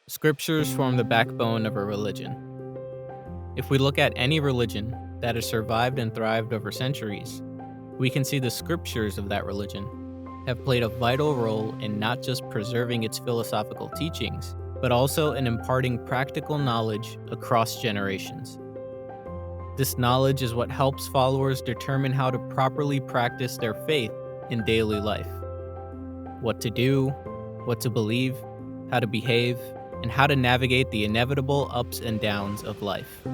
Scriptures form the backbone of a religion. If we look at any religion that has survived and thrived over centuries, we can see the scriptures of that religion have played a vital role in not just preserving its philosophical teachings, but also in imparting practical knowledge across generations. This knowledge is what helps followers determine how to properly practice their faith in daily life. What to do, what to believe, how to behave, and how to navigate the inevitable ups and downs of life.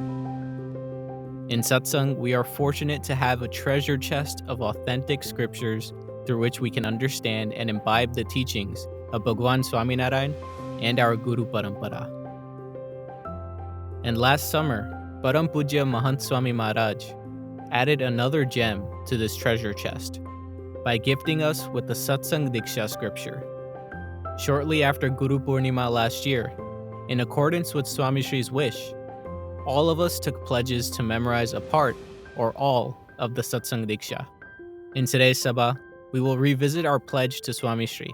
In Satsang, we are fortunate to have a treasure chest of authentic scriptures through which we can understand and imbibe the teachings of Bhagwan Swami Maharaj and our Guru Parampara. And last summer, Param Pujya Mahant Swami Maharaj added another gem to this treasure chest by gifting us with the Satsang Diksha scripture. Shortly after Guru Purnima last year, in accordance with Swami Shri's wish, all of us took pledges to memorize a part or all of the Satsang Diksha. In today's Sabha, we will revisit our pledge to Swami Shri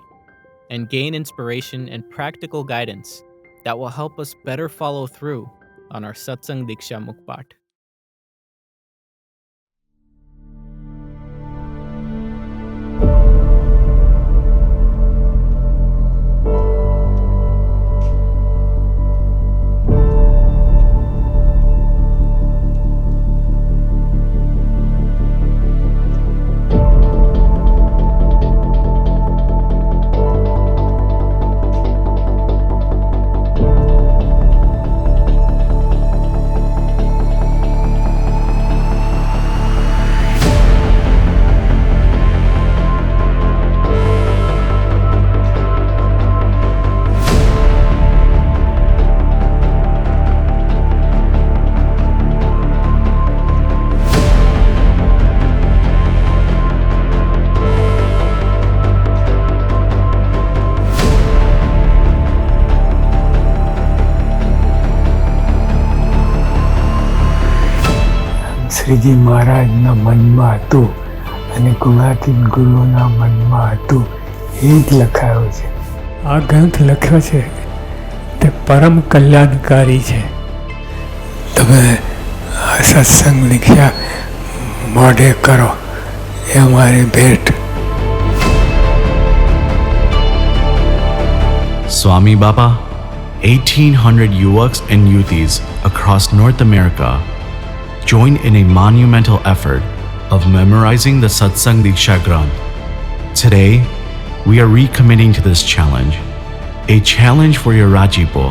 and gain inspiration and practical guidance that will help us better follow through on our Satsang Diksha Mukpat. Shriji મહારાજના મનમાં હતું અને ગુણાતીત ગુરુના મનમાં હતું એ જ લખાયો છે. આ ગ્રંથ લખ્યો છે તે પરમ કલ્યાણકારી છે. તમે આ સત્સંગ દીક્ષા મોઢે કરો એ અમારી ભેટ. Swami Baba, 1,800 Yuvaks and Yuvatis across North America joined in a monumental effort of memorizing the Satsang Diksha Granth. Today, we are recommitting to this challenge, a challenge for your Rajipo,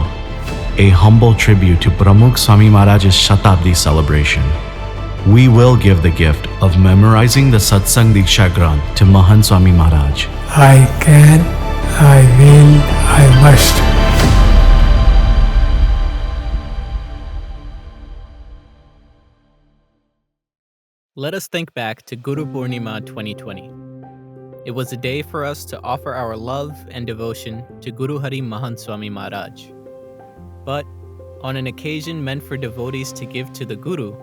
a humble tribute to Pramukh Swami Maharaj's Shatabdi celebration. We will give the gift of memorizing the Satsang Diksha Granth to Mahant Swami Maharaj. I can, I will, I must. Let us think back to Guru Purnima 2020. It was a day for us to offer our love and devotion to Guru Hari Mahant Swami Maharaj. But on an occasion meant for devotees to give to the Guru,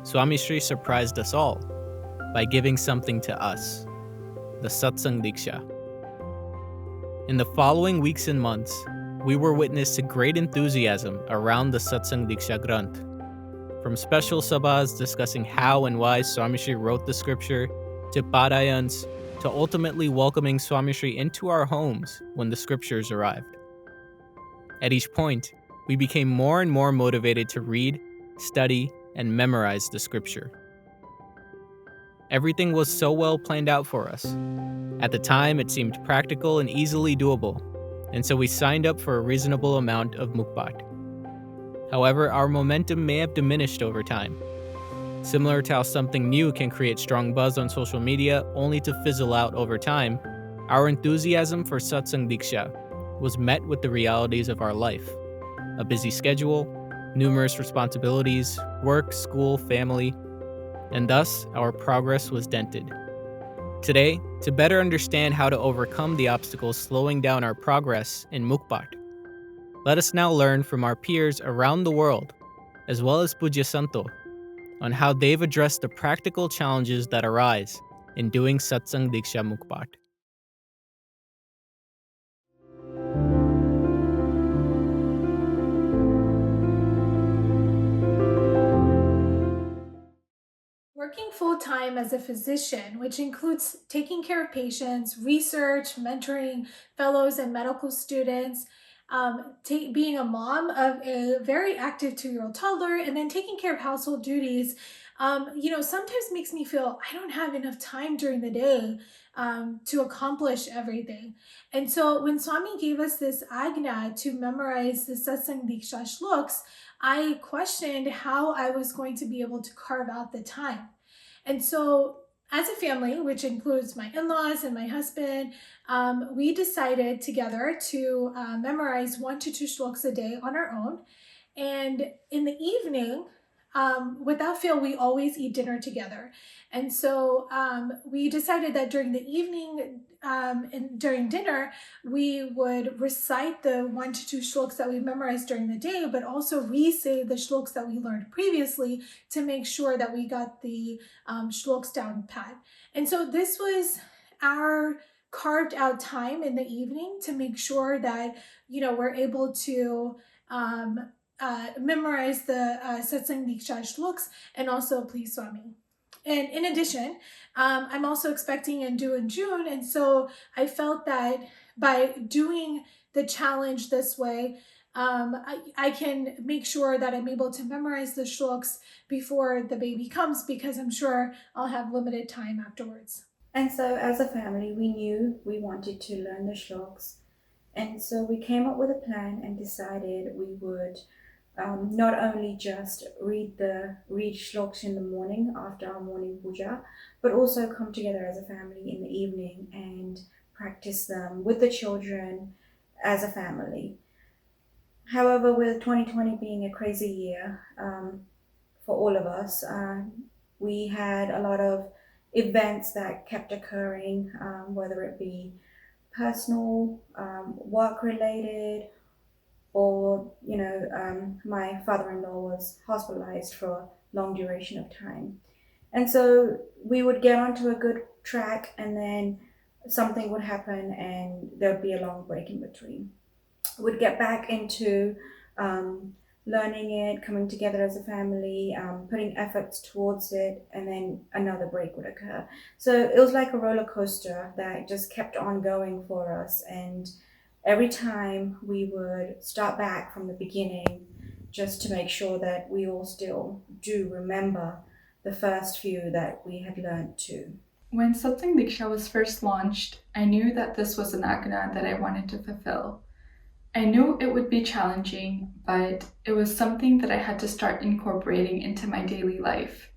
Swami Shri surprised us all by giving something to us, the Satsang Diksha. In the following weeks and months, we were witness to great enthusiasm around the Satsang Diksha Granth. From special sabhas discussing how and why Swami Shri wrote the scripture, to parayans, to ultimately welcoming Swami Shri into our homes when the scriptures arrived. At each point, we became more and more motivated to read, study, and memorize the scripture. Everything was so well planned out for us. At the time, it seemed practical and easily doable, and so we signed up for a reasonable amount of mukbat. However, our momentum may have diminished over time. Similar to how something new can create strong buzz on social media only to fizzle out over time, our enthusiasm for Satsang Diksha was met with the realities of our life. A busy schedule, numerous responsibilities, work, school, family, and thus our progress was dented. Today, to better understand how to overcome the obstacles slowing down our progress in Mukbat, let us now learn from our peers around the world, as well as Pujya Santo, on how they've addressed the practical challenges that arise in doing Satsang Diksha Mukbat. Working full-time as a physician, which includes taking care of patients, research, mentoring fellows and medical students, being a mom of a very active 2-year-old toddler, and then taking care of household duties, sometimes makes me feel I don't have enough time during the day to accomplish everything. And so when Swami gave us this agna to memorize the Satsang Diksha shloks, I questioned how I was going to be able to carve out the time. And so as a family, which includes my in-laws and my husband, we decided together to memorize 1 to 2 shloks a day on our own. And in the evening, without fail, we always eat dinner together. And so we decided that during the evening and during dinner, we would recite the 1 to 2 shloks that we memorized during the day, but also re-say the shloks that we learned previously to make sure that we got the shloks down pat. And so this was our carved out time in the evening to make sure that, we're able to memorize the Satsang Diksha shloks and also please Swami. And in addition, I'm also expecting and due in June. And so I felt that by doing the challenge this way, I can make sure that I'm able to memorize the shloks before the baby comes, because I'm sure I'll have limited time afterwards. And so as a family, we knew we wanted to learn the shloks. And so we came up with a plan and decided we would not only just read shloks in the morning after our morning puja, but also come together as a family in the evening and practice them with the children as a family. However, with 2020 being a crazy year for all of us, we had a lot of events that kept occurring, whether it be personal, work-related, or my father-in-law was hospitalized for a long duration of time. And so we would get onto a good track and then something would happen and there would be a long break in between. We'd get back into learning it, coming together as a family, putting efforts towards it, and then another break would occur. So it was like a roller coaster that just kept on going for us, and every time we would start back from the beginning just to make sure that we all still do remember the first few that we had learned too. When Satsang Diksha was first launched, I knew that this was an agna that I wanted to fulfill. I knew it would be challenging, but it was something that I had to start incorporating into my daily life.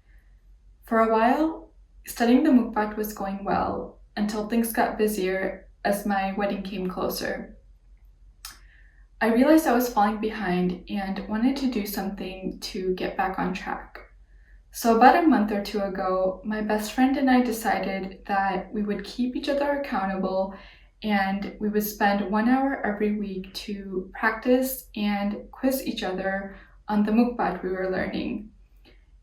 For a while, studying the Mukbang was going well until things got busier as my wedding came closer. I realized I was falling behind and wanted to do something to get back on track. So about a month or two ago, my best friend and I decided that we would keep each other accountable and we would spend 1 hour every week to practice and quiz each other on the Mukbang we were learning.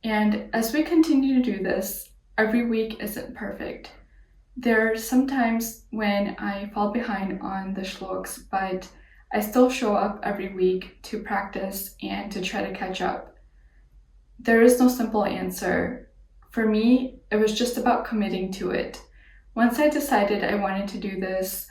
And as we continue to do this, every week isn't perfect. There are some times when I fall behind on the shloks, but I still show up every week to practice and to try to catch up. There is no simple answer. For me, it was just about committing to it. Once I decided I wanted to do this,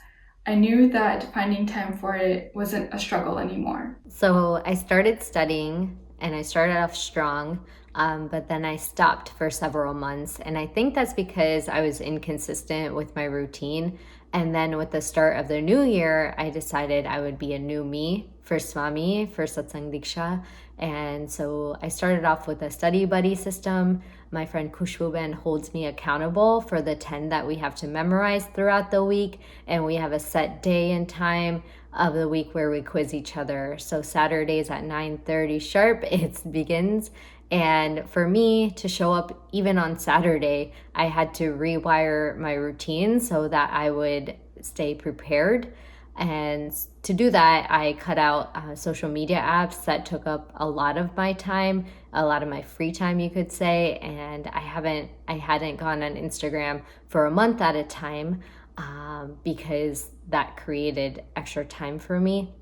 I knew that finding time for it wasn't a struggle anymore. So I started studying and I started off strong, but then I stopped for several months. And I think that's because I was inconsistent with my routine. And then with the start of the new year, I decided I would be a new me for Swami, for Satsang Diksha. And so I started off with a study buddy system. My friend Kushbuben holds me accountable for the 10 that we have to memorize throughout the week. And we have a set day and time of the week where we quiz each other. So Saturdays at 9:30 sharp, it begins. And for me to show up even on Saturday, I had to rewire my routine so that I would stay prepared. And to do that, I cut out social media apps that took up a lot of my time, a lot of my free time, you could say. And I hadn't gone on Instagram for a month at a time because that created extra time for me.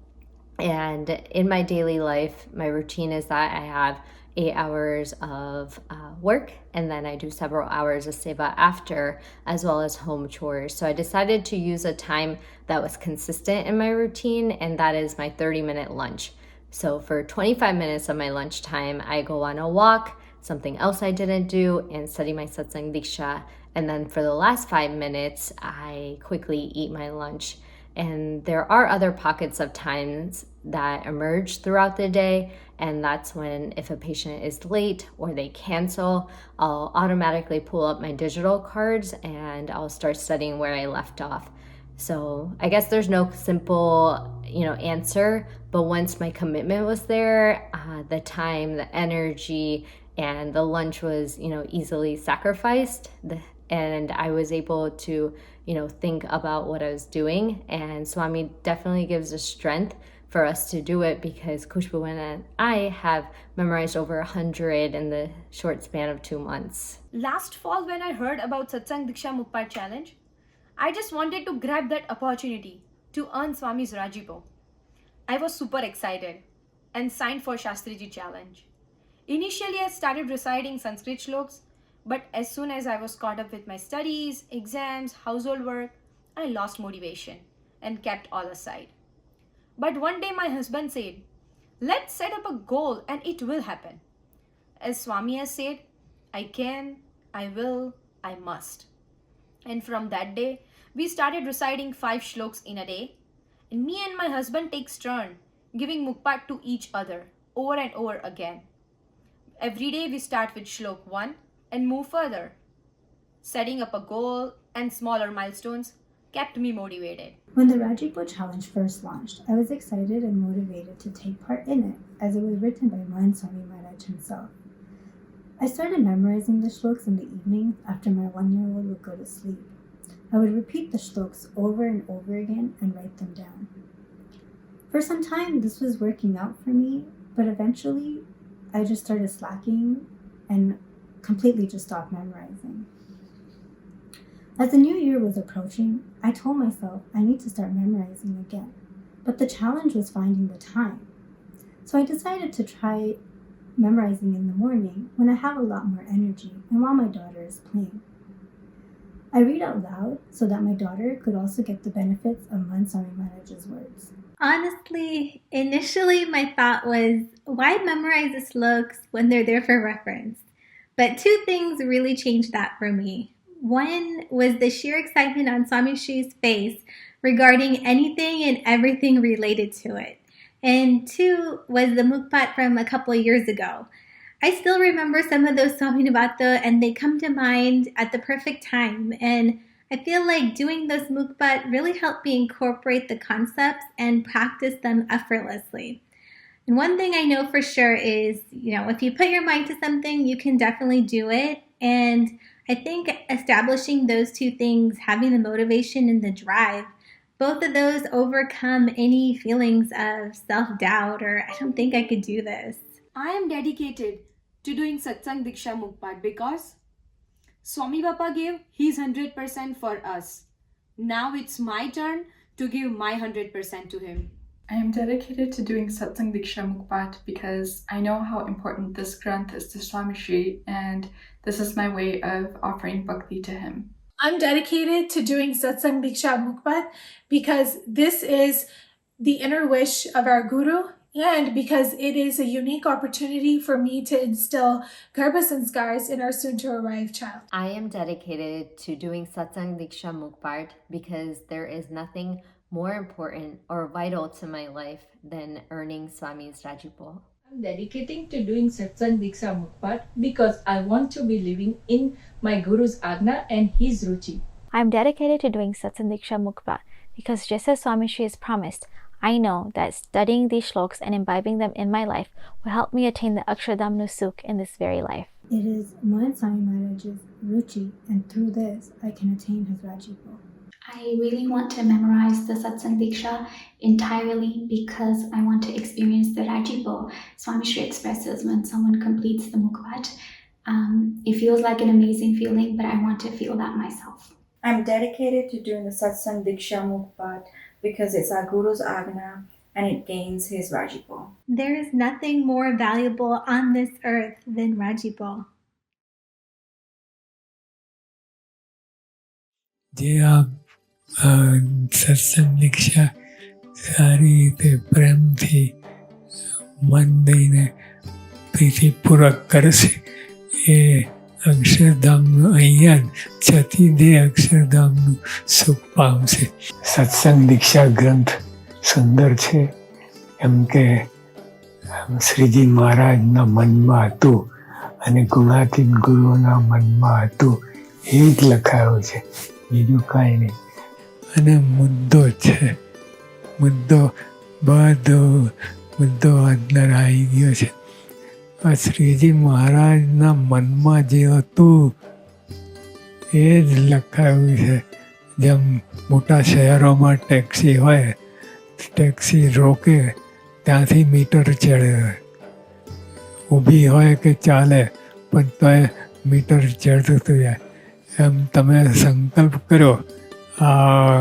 And in my daily life, my routine is that I have 8 hours of work, and then I do several hours of seva after, as well as home chores. So I decided to use a time that was consistent in my routine, and that is my 30-minute lunch. So for 25 minutes of my lunchtime, I go on a walk, something else I didn't do, and study my Satsang Diksha. And then for the last 5 minutes, I quickly eat my lunch. And there are other pockets of times that emerge throughout the day, and that's when, if a patient is late or they cancel, I'll automatically pull up my digital cards and I'll start studying where I left off. So I guess there's no simple, answer, but once my commitment was there, the time, the energy, and the lunch was, easily sacrificed. And I was able to, think about what I was doing. And Swami definitely gives us strength for us to do it, because Kushbu and I have memorized over 100 in the short span of 2 months. Last fall, when I heard about Satsang Diksha Mukbang Challenge, I just wanted to grab that opportunity to earn Swami's Rajipo. I was super excited and signed for Shastriji Challenge. Initially, I started reciting Sanskrit shloks, but as soon as I was caught up with my studies, exams, household work, I lost motivation and kept all aside. But one day my husband said, let's set up a goal and it will happen. As Swami has said, I can, I will, I must. And from that day, we started reciting 5 shloks in a day. And me and my husband takes turn giving mukbang to each other over and over again. Every day we start with shlok 1 and move further. Setting up a goal and smaller milestones kept me motivated. When the Rajipo Challenge first launched, I was excited and motivated to take part in it, as it was written by Mahant Swami Maharaj himself. I started memorizing the shloks in the evening after my 1-year-old would go to sleep. I would repeat the shloks over and over again and write them down. For some time, this was working out for me, but eventually I just started slacking and completely just stopped memorizing. As the new year was approaching, I told myself I need to start memorizing again, but the challenge was finding the time. So I decided to try memorizing in the morning when I have a lot more energy and while my daughter is playing. I read out loud so that my daughter could also get the benefits of Mahant Swami Maharaj's words. Honestly, initially my thought was, why memorize the slokas when they're there for reference? But 2 things really changed that for me. One was the sheer excitement on Swami Shri's face regarding anything and everything related to it. And 2 was the mukbang from a couple of years ago. I still remember some of those Swami Navato, and they come to mind at the perfect time. And I feel like doing those mukbang really helped me incorporate the concepts and practice them effortlessly. And one thing I know for sure is, if you put your mind to something, you can definitely do it. And I think establishing those 2 things, having the motivation and the drive, both of those overcome any feelings of self-doubt or I don't think I could do this. I am dedicated to doing Satsang Diksha Mukbang because Swami Bappa gave his 100% for us. Now it's my turn to give my 100% to him. I am dedicated to doing Satsang Diksha Mukbang because I know how important this granth is to Swami Shri, and this is my way of offering bhakti to him. I'm dedicated to doing Satsang Diksha Mukbang because this is the inner wish of our Guru, and because it is a unique opportunity for me to instill Garbha Sanskars in our soon-to-arrive child. I am dedicated to doing Satsang Diksha Mukbang because there is nothing more important or vital to my life than earning Swami's Rajipo. I'm dedicating to doing Satsang Diksha Mukbang because I want to be living in my Guru's Agna and his Ruchi. I'm dedicated to doing Satsang Diksha Mukbang because just as Swami Shri has promised, I know that studying these shloks and imbibing them in my life will help me attain the Akshardhamnu Sukh in this very life. It is Mahant Swami Maharaj's Ruchi, and through this, I can attain his Rajipo. I really want to memorize the Satsang Diksha entirely because I want to experience the Rajipo Swami Shri expresses when someone completes the mukbang. It feels like an amazing feeling, but I want to feel that myself. I'm dedicated to doing the Satsang Diksha Mukbang because it's our Guru's Agna and it gains his Rajipo. There is nothing more valuable on this earth than Rajipo. જે આપ સત્સંગ દીક્ષા સારી રીતે પ્રેમથી મન દઈને પ્રીતિપૂર્વક કરશે એ અક્ષરધામનું અહીંયા જતી દે અક્ષરધામનું સુખ પામશે. સત્સંગ દીક્ષા ગ્રંથ સુંદર છે એમ કે શ્રીજી મહારાજના મનમાં હતું અને ગુણાતીત ગુરુઓના મનમાં હતું એ જ લખાયું છે, બીજું કાંઈ નહીં. અને મુદ્દો છે, મુદ્દો અંદર આવી ગયો છે. આ શ્રીજી મહારાજના મનમાં જે હતું એ જ લખાયું છે. જેમ મોટા શહેરોમાં ટેક્સી હોય, ટેક્સી રોકે ત્યાંથી મીટર ચડે, ઊભી હોય કે ચાલે પણ તોય મીટર ચડતું જાય. એમ તમે સંકલ્પ કર્યો આ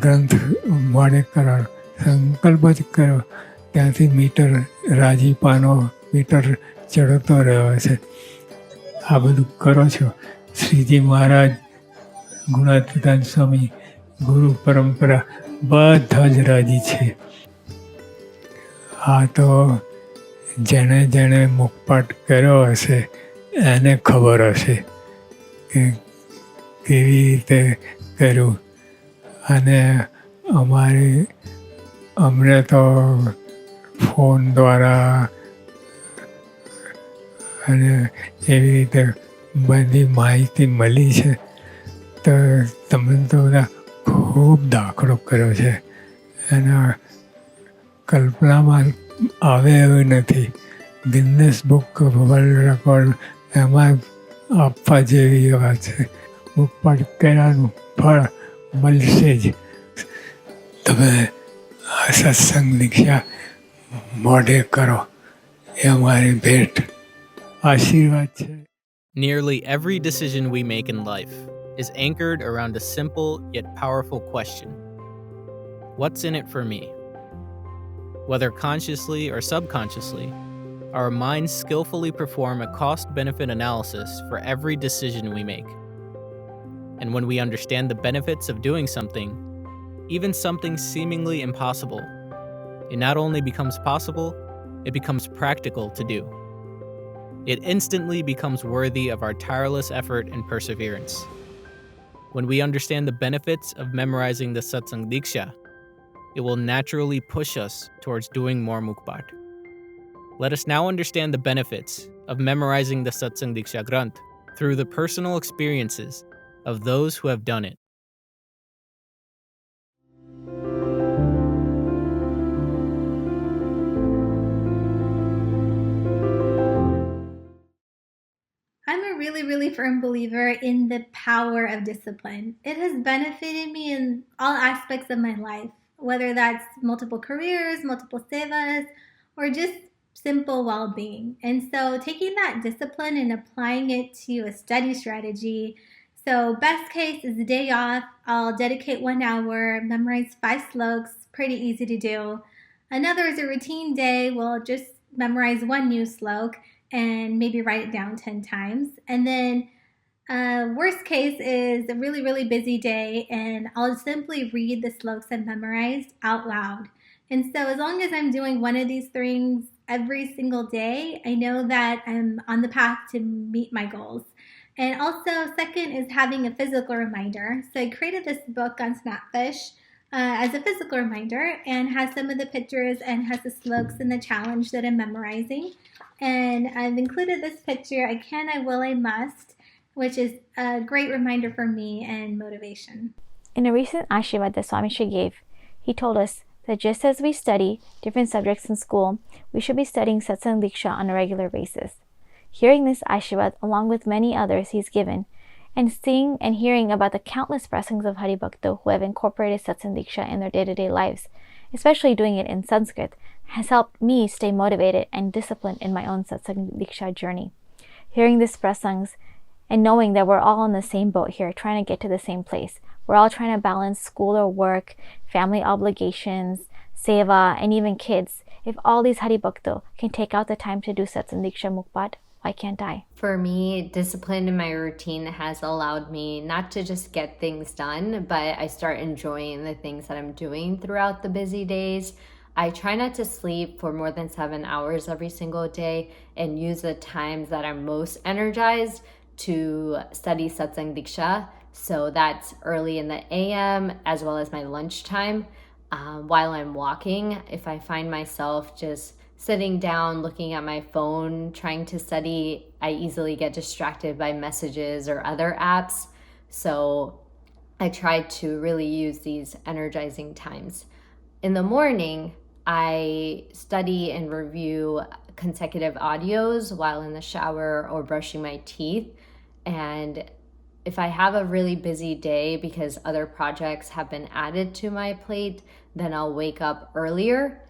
ગ્રંથ મોડે કરવાનો, સંકલ્પ જ કર્યો ત્યાંથી મીટર રાજીપાનો મીટર ચડતો રહ્યો છે. આ બધું કરો છો. શ્રીજી મહારાજ, ગુણાતીતાન સ્વામી, ગુરુ પરંપરા બધા જ રાજી છે. આ તો જેણે જેણે મુખપાઠ કર્યો હશે એને ખબર હશે કે કેવી રીતે કર્યું. અને અમને તો ફોન દ્વારા અને એવી રીતે બધી માહિતી મળી છે. તો તમે તો બધા ખૂબ દાખલો કર્યો છે. એના કલ્પનામાં આવે એવું નથી. Guinness book of world record એમાં આપવા જેવી વાત છે. મુખપાઠ કર્યાનું ફળ મળશે જ. તમે આ સત્સંગ દીક્ષા મોઢે કરો એ અમારી ભેટ, આશીર્વાદ છે. Nearly every decision we make in life is anchored around a simple yet powerful question. What's in it for me? Whether consciously or subconsciously, our minds skillfully perform a cost-benefit analysis for every decision we make. And when we understand the benefits of doing something, even something seemingly impossible, it not only becomes possible, it becomes practical to do. It instantly becomes worthy of our tireless effort and perseverance. When we understand the benefits of memorizing the Satsang Diksha, it will naturally push us towards doing more mukbhat. Let us now understand the benefits of memorizing the Satsang Diksha Granth through the personal experiences of those who have done it. I'm a really firm believer in the power of discipline. It has benefited me in all aspects of my life, whether that's multiple careers, multiple sevas, or just simple well-being. And so taking that discipline and applying it to a study strategy. So best case is the day off, I'll dedicate 1 hour, memorize 5 sloks, pretty easy to do. Another is a routine day, we'll just memorize 1 new slok and maybe write it down 10 times. And then worst case is a really busy day and I'll simply read the sloks I've memorized out loud. And so as long as I'm doing one of these things every single day, I know that I'm on the path to meet my goals. And also second is having a physical reminder. So I created this book on Snapfish as a physical reminder and has some of the pictures and has the sloks and the challenge that I'm memorizing. And I've included this picture, I can, I will, I must, which is a great reminder for me and motivation. In a recent Ashirvad that Swami Shri gave, he told us that just as we study different subjects in school, we should be studying Satsang Diksha on a regular basis. Hearing this Ashirvad along with many others he's given, and seeing and hearing about the countless blessings of Hari Bhakta who have incorporated Satsang Diksha in their day-to-day lives, especially doing it in Sanskrit, has helped me stay motivated and disciplined in my own Satsang Diksha journey. Hearing this prasangs and knowing that we're all in the same boat here, trying to get to the same place. We're all trying to balance school or work, family obligations, seva, and even kids. If all these Hari Bhakto can take out the time to do Satsang Diksha Mukpat, why can't I? For me, discipline in my routine has allowed me not to just get things done, but I start enjoying the things that I'm doing throughout the busy days. I try not to sleep for more than 7 hours every single day and use the times that I'm most energized to study Satsang Diksha. So that's early in the AM as well as my lunchtime. While I'm walking, if I find myself just sitting down, looking at my phone, trying to study, I easily get distracted by messages or other apps. So I try to really use these energizing times. In the morning, I study and review consecutive audios while in the shower or brushing my teeth. And if I have a really busy day because other projects have been added to my plate, then I'll wake up earlier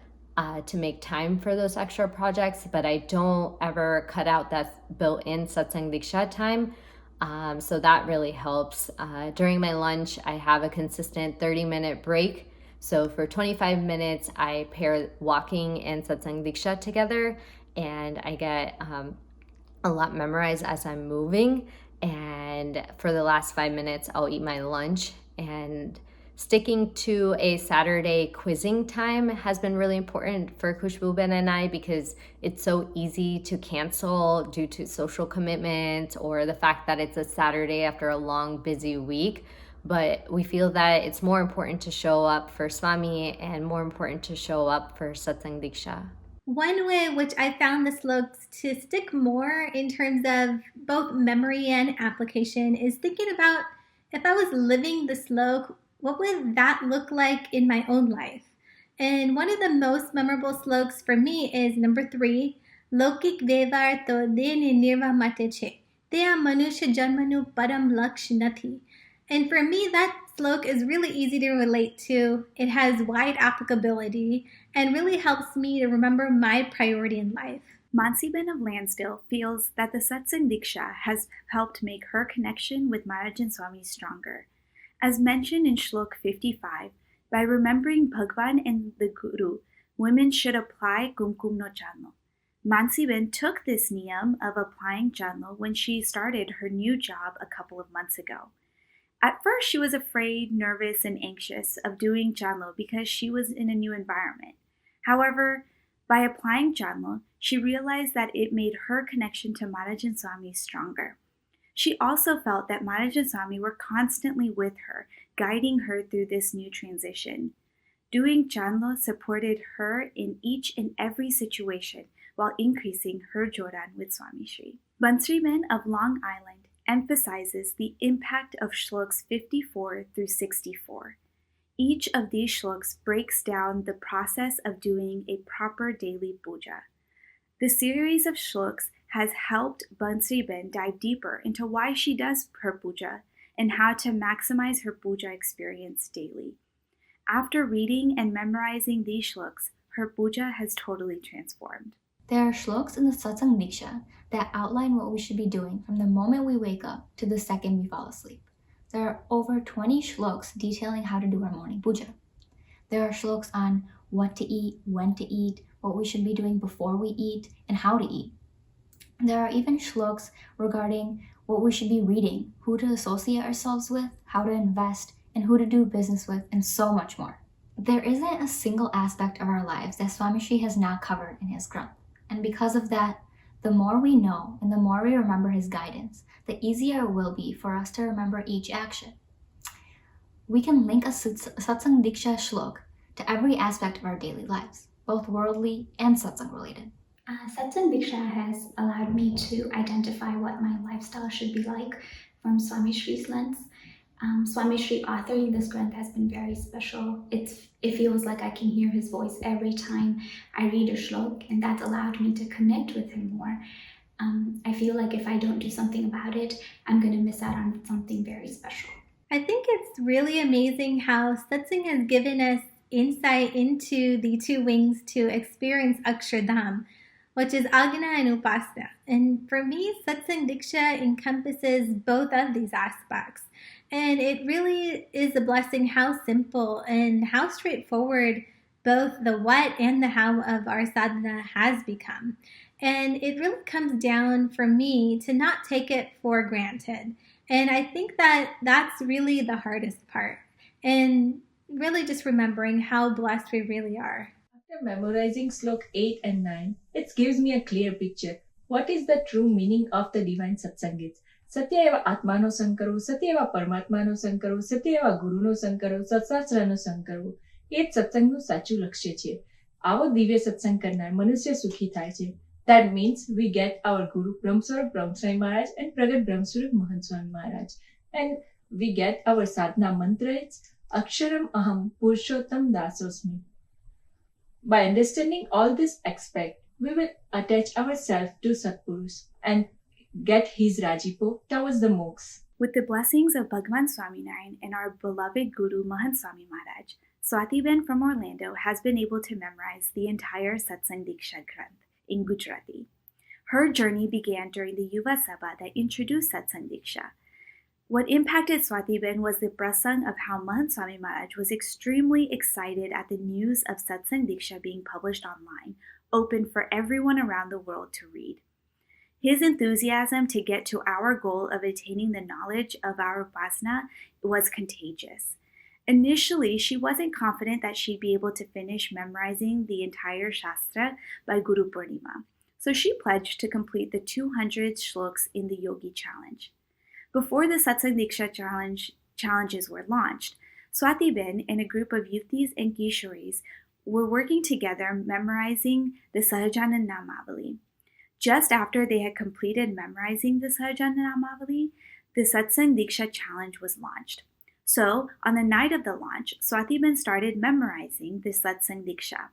to make time for those extra projects, but I don't ever cut out that built-in Satsang Diksha time. So that really helps. During my lunch, I have a consistent 30-minute break. So for 25 minutes, I pair walking and Satsang Diksha together, and I get a lot memorized as I'm moving. And for the last 5 minutes, I'll eat my lunch. And sticking to a Saturday quizzing time has been really important for Khushbu-Ben and I, because it's so easy to cancel due to social commitments or the fact that it's a Saturday after a long, busy week. But we feel that it's more important to show up for Swami and more important to show up for Satsang Diksha. One way which I found the slokas to stick more in terms of both memory and application is thinking about, if I was living the slok, what would that look like in my own life? And one of the most memorable slokas for me is number 3, Lokik Vevar to Deni Nirva Mateche, Dea Manusha Janmanu Param Laksh Nathi. And for me, that slok is really easy to relate to. It has wide applicability and really helps me to remember my priority in life. Mansi-Ben of Lansdale feels that the Satsang Diksha has helped make her connection with Maharajan Swami stronger. As mentioned in Shlok 55, by remembering Bhagwan and the Guru, women should apply Kumkum no Chanlo. Mansi-Ben took this niyam of applying Chanlo when she started her new job a couple of months ago. At first, she was afraid, nervous, and anxious of doing Chanlo because she was in a new environment. However, by applying Chanlo, she realized that it made her connection to Maharajan Swami stronger. She also felt that Maharajan Swami were constantly with her, guiding her through this new transition. Doing Chanlo supported her in each and every situation while increasing her jodan with Swami Shri. Bansri-Ben of Long Island emphasizes the impact of shloks 54 through 64. Each of these shloks breaks down the process of doing a proper daily puja. The series of shloks has helped Bansri-Ben dive deeper into why she does her puja and how to maximize her puja experience daily. After reading and memorizing these shloks, her puja has totally transformed. There are shloks in the Satsang Diksha that outline what we should be doing from the moment we wake up to the second we fall asleep. There are over 20 shloks detailing how to do our morning puja. There are shloks on what to eat, when to eat, what we should be doing before we eat, and how to eat. There are even shloks regarding what we should be reading, who to associate ourselves with, how to invest, and who to do business with, and so much more. There isn't a single aspect of our lives that Swami Shri has not covered in his Granth. And because of that, the more we know and the more we remember his guidance, the easier it will be for us to remember each action. We can link a Satsang Diksha shlok to every aspect of our daily lives, both worldly and satsang related. Satsang Diksha has allowed me to identify what my lifestyle should be like from Swami Shri's lens. Swami Shri authoring this Granth has been very special. It feels like I can hear his voice every time I read a shlok, and that's allowed me to connect with him more. I feel like if I don't do something about it, I'm going to miss out on something very special. I think it's really amazing how Satsang has given us insight into the two wings to experience Akshardham, which is Agna and Upasana. And for me, Satsang Diksha encompasses both of these aspects. And it really is a blessing how simple and how straightforward both the what and the how of our sadhana has become. And it really comes down for me to not take it for granted. And I think that that's really the hardest part. And really just remembering how blessed we really are. After memorizing slok 8 and 9, it gives me a clear picture. What is the true meaning of the divine satsangits? સત્ય એવા આત્માનો સંગ કરવો, સત્ય એવા પરમાત્માનો સંગ કરવો, સત્ય એવા ગુરુનો સંગ કરવો, સત્શાસ્ત્રનો સંગ કરવો. એ જ સત્સંગનું સાચું લક્ષ્ય છે. આવો દિવ્ય સત્સંગ કરનાર મનુષ્ય સુખી થાય છે. That means we get our Guru Brahmaswarup Brahma Swami Maharaj and Pragat Brahmaswarup Mahant Swami Maharaj. And we get our sadhana mantra, it's Aksharam Aham Purushottam Dasosmi. By understanding all this aspect, we will attach ourselves to Satpurus and get his Rajipo towards the moksha. With the blessings of Bhagavan Swaminarayan and our beloved Guru Mahant Swami Maharaj, Swatiben from Orlando has been able to memorize the entire Satsang Diksha Granth in Gujarati. Her journey began during the Yuva Sabha that introduced Satsang Diksha. What impacted Swatiben was the prasang of how Mahant Swami Maharaj was extremely excited at the news of Satsang Diksha being published online, open for everyone around the world to read. His enthusiasm to get to our goal of attaining the knowledge of our upasana was contagious. Initially, she wasn't confident that she'd be able to finish memorizing the entire Shastra by Guru Purnima, so she pledged to complete the 200 shloks in the Yogi Challenge. Before the Satsang Diksha challenges were launched, Swatiben and a group of Yuvatis and Kishoris were working together memorizing the Sahajanand Namavali. Just after they had completed memorizing the Sahajanand Namavali, the Satsang Diksha challenge was launched. So, on the night of the launch, Swatiben started memorizing the Satsang Diksha.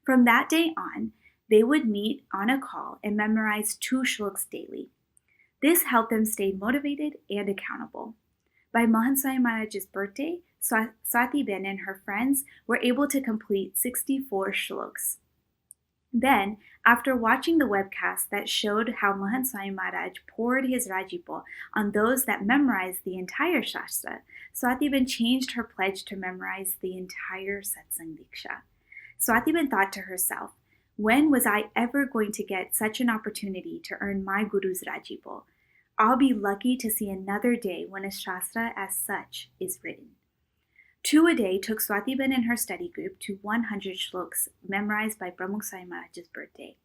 From that day on, they would meet on a call and memorize 2 shloks daily. This helped them stay motivated and accountable. By Mahant Swami Maharaj's birthday, Swatiben and her friends were able to complete 64 shloks. Then, after watching the webcast that showed how Mahant Swami Maharaj poured his Rajipo on those that memorized the entire Shastra, Swatiben changed her pledge to memorize the entire Satsang Diksha. Swatiben thought to herself, when was I ever going to get such an opportunity to earn my Guru's Rajipo? I'll be lucky to see another day when a Shastra as such is written. 2 a day took Swatiben and her study group to 100 shloks memorized by Brahma Swami Maharaj's birthday.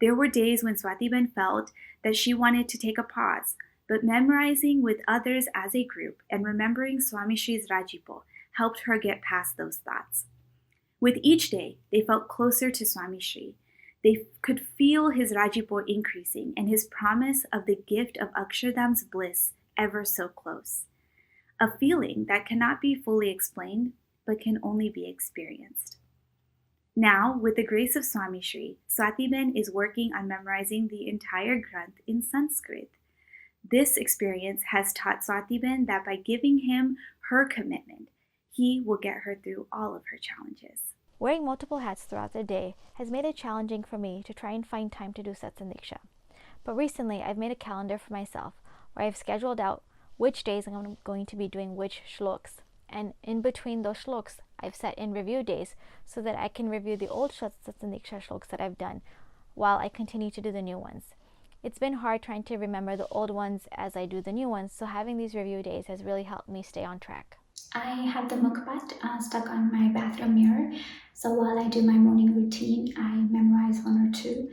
There were days when Swatiben felt that she wanted to take a pause, but memorizing with others as a group and remembering Swami Shri's Rajipo helped her get past those thoughts. With each day, they felt closer to Swami Shri. They could feel his Rajipo increasing and his promise of the gift of Akshardham's bliss ever so close. A feeling that cannot be fully explained, but can only be experienced. Now, with the grace of Swami Shri, Swatiben is working on memorizing the entire Granth in Sanskrit. This experience has taught Swatiben that by giving him her commitment, he will get her through all of her challenges. Wearing multiple hats throughout the day has made it challenging for me to try and find time to do Satsang Diksha. But recently, I've made a calendar for myself where I've scheduled out which days I'm going to be doing which shloks. And in between those shloks, I've set in review days so that I can review the old Satsang Diksha shloks that I've done while I continue to do the new ones. It's been hard trying to remember the old ones as I do the new ones, so having these review days has really helped me stay on track. I have the mukbat stuck on my bathroom mirror, so while I do my morning routine, I memorize 1 or 2.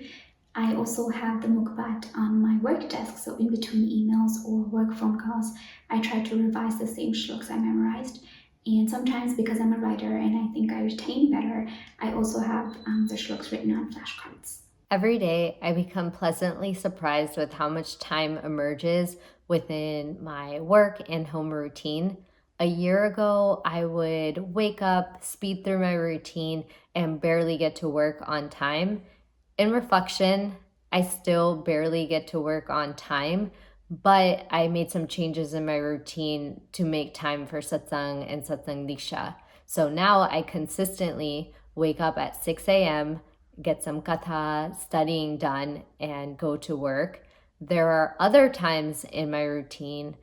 I also have the mukbat on my work desk, so in between emails or work phone calls, I try to revise the same shloks I memorized. And sometimes, because I'm a writer and I think I retain better, I also have the shloks written on flashcards. Every day, I become pleasantly surprised with how much time emerges within my work and home routine. A year ago, I would wake up, speed through my routine, and barely get to work on time. In reflection, I still barely get to work on time, but I made some changes in my routine to make time for satsang and Satsang Diksha. So now I consistently wake up at 6 a.m., get some katha studying done, and go to work. There are other times in my routine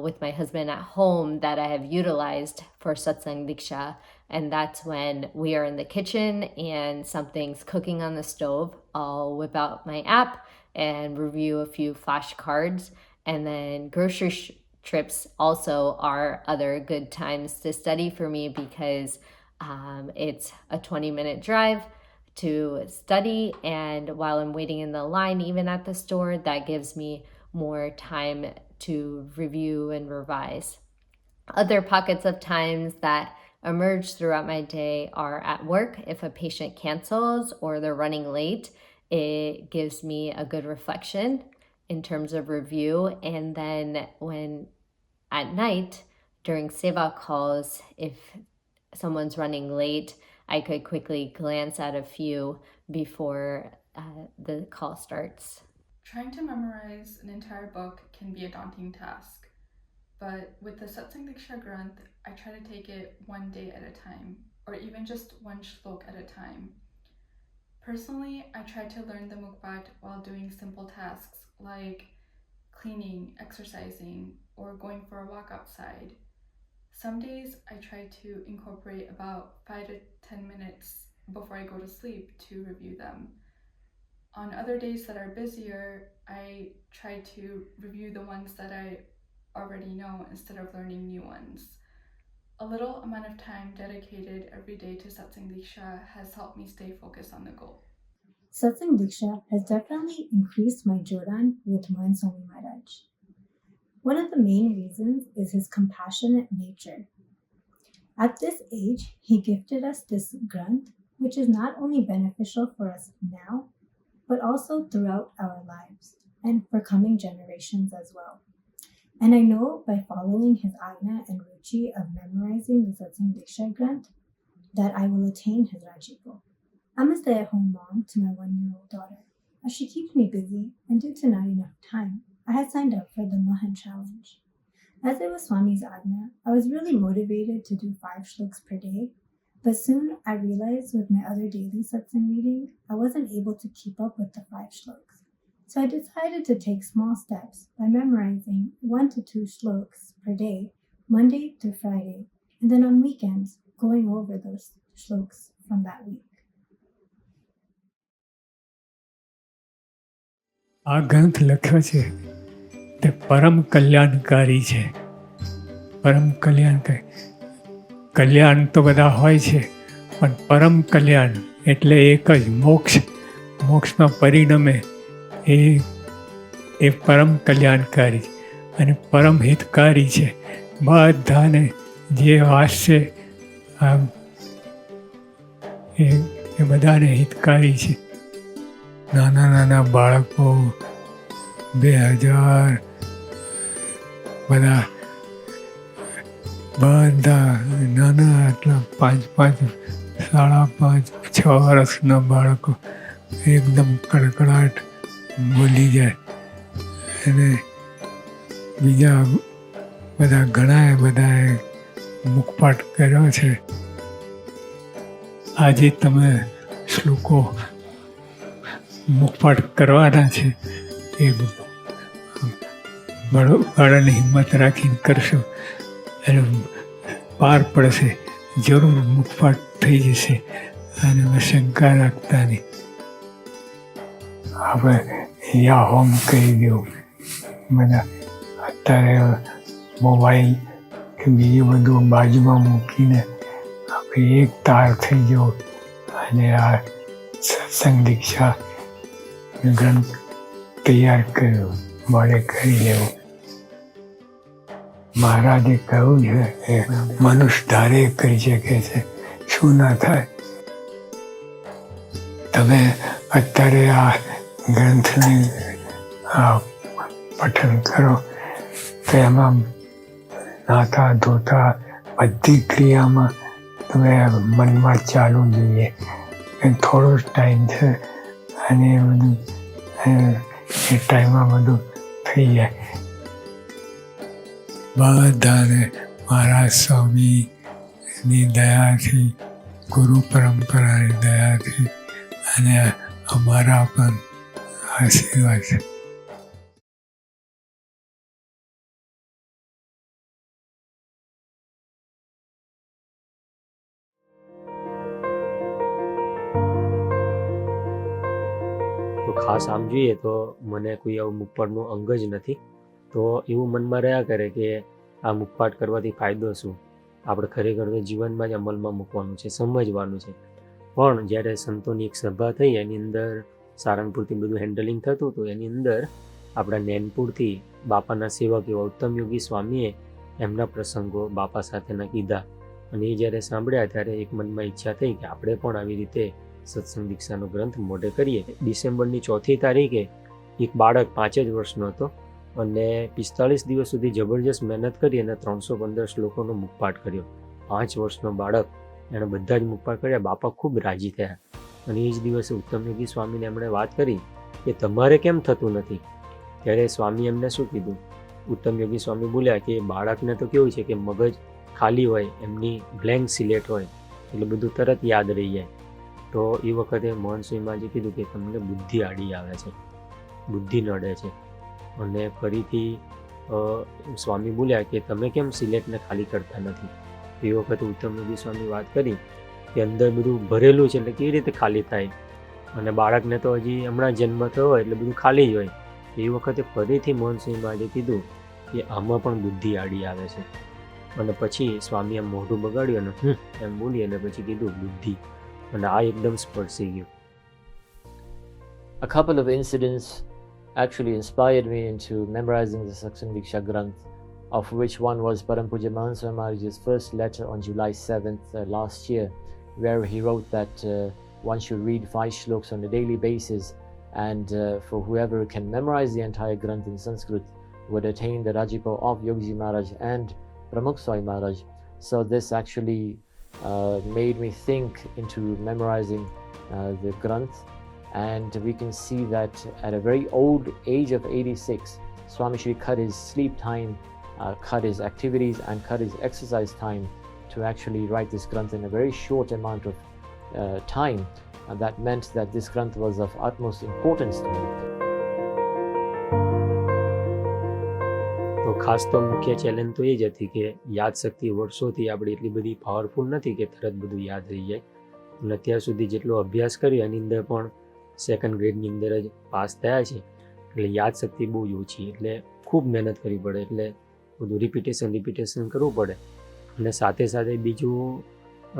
with my husband at home that I have utilized for Satsang Diksha. And that's when we are in the kitchen and something's cooking on the stove. I'll whip out my app and review a few flashcards. And then grocery trips also are other good times to study for me because it's a 20-minute drive to study. And while I'm waiting in the line, even at the store, that gives me more time to review and revise. Other pockets of times that emerge throughout my day are at work. If a patient cancels or they're running late, it gives me a good reflection in terms of review. And then when at night during seva calls, if someone's running late, I could quickly glance at a few before the call starts. Trying to memorize an entire book can be a daunting task, but with the Satsang Diksha Granth, I try to take it one day at a time, or even just one shlok at a time. Personally, I try to learn the Mukbat while doing simple tasks like cleaning, exercising, or going for a walk outside. Some days I try to incorporate about 5 to 10 minutes before I go to sleep to review them. On other days that are busier, I try to review the ones that I already know instead of learning new ones. A little amount of time dedicated every day to Satsang Diksha has helped me stay focused on the goal. Satsang Diksha has definitely increased my Jodan with Mahant Swami Maharaj. One of the main reasons is his compassionate nature. At this age, he gifted us this Granth, which is not only beneficial for us now, but also throughout our lives and for coming generations as well. And I know by following his Agna and Ruchi of memorizing the Satsang Diksha Granth that I will attain his Rajipo. I'm a stay-at-home mom to my 1-year-old daughter. As she keeps me busy and due to not enough time, I had signed up for the Mahant Challenge. As it was Swami's Agna, I was really motivated to do 5 shloks per day, but soon I realized with my other daily satsang reading, I wasn't able to keep up with the 5 shloks. So I decided to take small steps by memorizing 1 to 2 shloks per day, Monday through Friday, and then on weekends, going over those shloks from that week. આ ગ્રંથ લખ્યો છે તે પરમ કલ્યાણકારી છે. પરમ કલ્યાણકારી કલ્યાણ તો બધા હોય છે, પણ પરમ કલ્યાણ એટલે એક જ મોક્ષ. મોક્ષમાં પરિણમે એ પરમ કલ્યાણકારી અને પરમ હિતકારી છે. બધાને જે વાંચશે એ બધાને હિતકારી છે. નાના નાના બાળકો 2000 બધા નાના આટલા 5, 5.5, 6 વર્ષના બાળકો એકદમ કડકડાટ બોલી જાય. અને બીજા બધા ઘણાએ બધાએ મુખપાઠ કર્યો છે. આજે તમે શ્લોકો મુખપાઠ કરવાના છે એ બળોને હિંમત રાખીને કરશો અને પાર પડશે. જરૂર મુખપાઠ થઈ જશે અને શંકા રાખતા નહીં. આપણે યા હોમ કહી દઉં. બધા અત્યારે મોબાઈલ કે બીજું બધું બાજુમાં મૂકીને આપણે એક તાર થઈ જવું અને આ સત્સંગ દીક્ષા ગ્રંથ તૈયાર કર્યો, મોડે કરી લેવું. મહારાજે કહ્યું છે કે મનુષ્ય ધારે કરી શકે છે, શું ના થાય. તમે અત્યારે આ ગ્રંથને પઠન કરો તો એમાં નાતા ધોતા બધી ક્રિયામાં તમે મનમાં ચાલવું જોઈએ. થોડો જ ટાઈમ છે અને એ બધું એ ટાઈમમાં બધું થઈ જાય. બધાને મહારાજ સ્વામીની દયાથી, ગુરુ પરંપરાની દયાથી અને અમારા પણ આશીર્વાદ છે. તો ખાસ આમ જોઈએ તો મને કોઈ આવું મુખપાટનું અંગ જ નથી. તો એવું મનમાં રહ્યા કરે કે આ મુખપાટ કરવાથી ફાયદો શું, આપણે ખરેખર તો જીવનમાં જ અમલમાં મૂકવાનું છે, સમજવાનું છે. પણ જ્યારે સંતોની એક સભા થઈ, એની અંદર સારંગપુરથી બધું હેન્ડલિંગ થતું હતું, એની અંદર આપણા નૈનપુરથી બાપાના સેવક એવા ઉત્તમ યોગી સ્વામીએ એમના પ્રસંગો બાપા સાથેના કીધા. અને એ જ્યારે સાંભળ્યા ત્યારે એક મનમાં ઈચ્છા થઈ કે આપણે પણ આવી રીતે સત્સંગ દીક્ષાનો ગ્રંથ મોઢે કરીએ. ડિસેમ્બરની 4મી તારીખે એક બાળક 5 જ વર્ષનો હતો અને 45 દિવસ સુધી જબરજસ્ત મહેનત કરી અને 315 શ્લોકોનો મુખપાઠ કર્યો. 5 વર્ષનો બાળક, એણે બધા જ મુખપાઠ કર્યા. બાપા ખૂબ રાજી થયા અને એ જ દિવસે ઉત્તમ યોગી સ્વામીને એમણે વાત કરી કે તમારે કેમ થતું નથી. ત્યારે સ્વામી એમને શું કીધું, ઉત્તમ યોગી સ્વામી બોલ્યા કે બાળકને તો કેવું છે કે મગજ ખાલી હોય, એમની બ્લેન્ક સિલેટ હોય એટલે બધું તરત યાદ રહી જાય. તો એ વખતે મહંત સ્વામી મહારાજે કીધું કે તમને બુદ્ધિ આડી આવે છે, બુદ્ધિ નડે છે. અને ફરીથી સ્વામી બોલ્યા કે તમે કેમ સિલેટને ખાલી કરતા નથી. એ વખતે ઉત્તમ યોગી સ્વામી વાત કરી કે અંદર બધું ભરેલું છે એટલે કેવી રીતે ખાલી થાય, અને બાળકને તો હજી હમણાં જન્મ થયો હોય એટલે બધું ખાલી જ હોય. એ વખતે ફરીથી મહંત સ્વામી મહારાજે કીધું કે આમાં પણ બુદ્ધિ આડી આવે છે. અને પછી સ્વામી એમ મોઢું બગાડ્યું અને એમ બોલી અને પછી કીધું બુદ્ધિ, અને આ એકદમ સ્પર્શી ગયું. A couple of incidents actually inspired me into memorizing the Satsang Diksha Granth, of which one was Param Puja Mahant Swami Maharaj's first letter on July 7th last year, where he wrote that one should read 5 shloks on a daily basis, and for whoever can memorize the entire Granth in Sanskrit would attain the Rajipo of Yogiji Maharaj and Pramukh Swami Maharaj. So this actually made me think into memorizing the Granth, and we can see that at a very old age of 86, Swami Shri cut his sleep time, cut his activities and cut his exercise time to actually write this Granth in a very short amount of time, and that meant that this Granth was of utmost importance to me. તો ખાસ તો મુખ્ય challenge તો એ જ હતી કે યાદશક્તિ વર્ષોથી આપણી એટલી બધી પાવરફુલ નથી કે તરત બધું યાદ રહી જાય. અને અત્યાર સુધી જેટલો અભ્યાસ કર્યો એની અંદર પણ 2nd ગ્રેડની અંદર જ પાસ થયા છે, એટલે યાદશક્તિ બહુ જ ઓછી, એટલે ખૂબ મહેનત કરવી પડે, એટલે બધું રિપીટેશન કરવું પડે. અને સાથે સાથે બીજું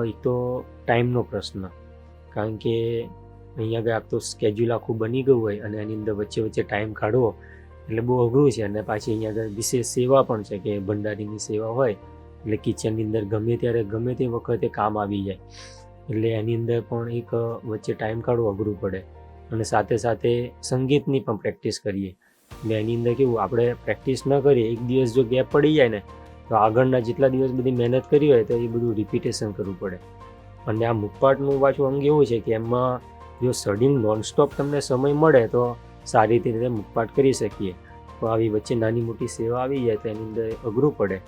એક તો ટાઈમનો પ્રશ્ન, કારણ કે અહીંયા આગળ આપ તો સ્કેડ્યુલ આખું બની ગયું હોય અને એની અંદર વચ્ચે વચ્ચે ટાઈમ કાઢવો એટલે બહુ અઘરું છે. અને પાછી અહીંયા આગળ વિશેષ સેવા પણ છે કે ભંડારીની સેવા હોય એટલે કિચનની અંદર ગમે ત્યારે ગમે તે વખતે કામ આવી જાય, એટલે એની અંદર પણ એક વચ્ચે ટાઈમ કાઢવો અઘરું પડે. અને સાથે સાથે સંગીતની પણ પ્રેક્ટિસ કરીએ એટલે એની અંદર કેવું, આપણે પ્રેક્ટિસ ન કરીએ, એક દિવસ જો ગેપ પડી જાય ને તો આગળના જેટલા દિવસ બધી મહેનત કરી હોય તો એ બધું રિપીટેશન કરવું પડે. અને આ મુખપાટનું પાછું અંગ એવું છે કે એમાં જો સડીંગ નોનસ્ટોપ તમને સમય મળે તો સારી રીતે મુખપાટ કરી શકીએ. તો આવી વચ્ચે નાની મોટી સેવા આવી જાય તો એની અંદર અઘરું પડે.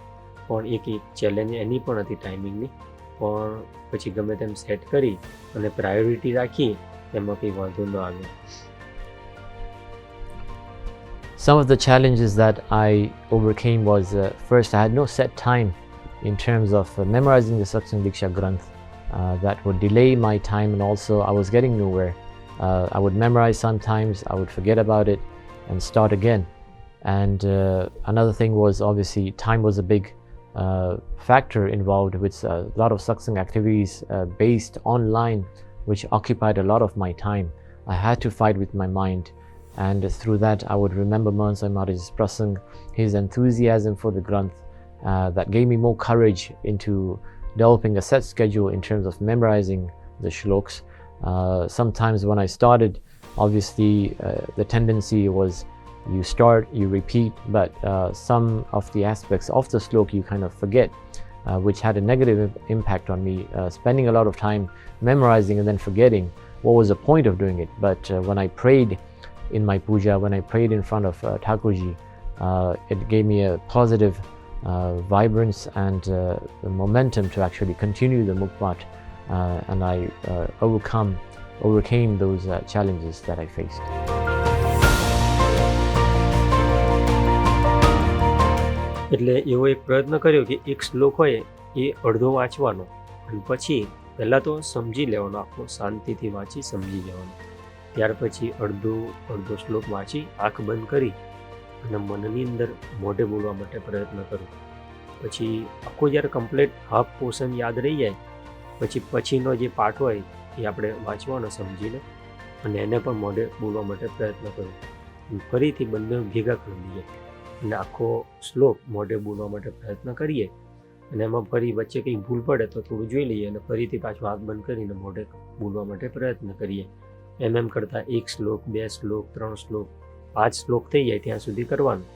પણ એક ચેલેન્જ એની પણ હતી ટાઈમિંગની, પણ પછી ગમે તેમ સેટ કરી અને પ્રાયોરિટી રાખી એમાં કંઈ વાંધો ન આવ્યો. Some of the challenges that I overcame was first, I had no set time in terms of memorizing the Satsang Diksha Granth. That would delay my time, and also I was getting nowhere. I would memorize sometimes, I would forget about it and start again. And another thing was obviously time was a big factor involved with a lot of satsang activities based online, which occupied a lot of my time. I had to fight with my mind, and through that I would remember Mahant Swami Maharaj's prasang, his enthusiasm for the Granth, that gave me more courage into developing a set schedule in terms of memorizing the shloks. Sometimes when I started, obviously the tendency was you start, you repeat, but some of the aspects of the slok you kind of forget, which had a negative impact on me, spending a lot of time memorizing and then forgetting what was the point of doing it. But when I prayed in my puja, when I prayed in front of Thakurji, it gave me a positive vibrance and momentum to actually continue the mukpat, and I overcame those challenges that I faced. એટલે એવો એક પ્રયત્ન કર્યો કે એક શ્લોક હોય એ અડધો વાંચવાનો અને પછી પહેલાં તો સમજી લેવાનો, આખો શાંતિથી વાંચી સમજી લેવાનો. ત્યાર પછી અડધો શ્લોક વાંચી આંખ બંધ કરી અને મનની અંદર મોઢે બોલવા માટે પ્રયત્ન કરું. પછી આખો જ્યારે કમ્પ્લીટ હાફ પોર્શન યાદ રહી જાય પછીનો જે પાર્ટ હોય એ આપણે વાંચવાનો સમજીને અને એને પણ મોઢે બોલવા માટે પ્રયત્ન કરું. ફરીથી બંને ભેગા કરી દઈએ અને આખો શ્લોક મોઢે બોલવા માટે પ્રયત્ન કરીએ અને એમાં ફરી વચ્ચે કંઈ ભૂલ પડે તો થોડું જોઈ લઈએ અને ફરીથી પાછું આંખ બંધ કરીને મોઢે બોલવા માટે પ્રયત્ન કરીએ. એમ કરતાં 1 શ્લોક 2 શ્લોક 3 શ્લોક 5 શ્લોક થઈ જાય ત્યાં સુધી કરવાનું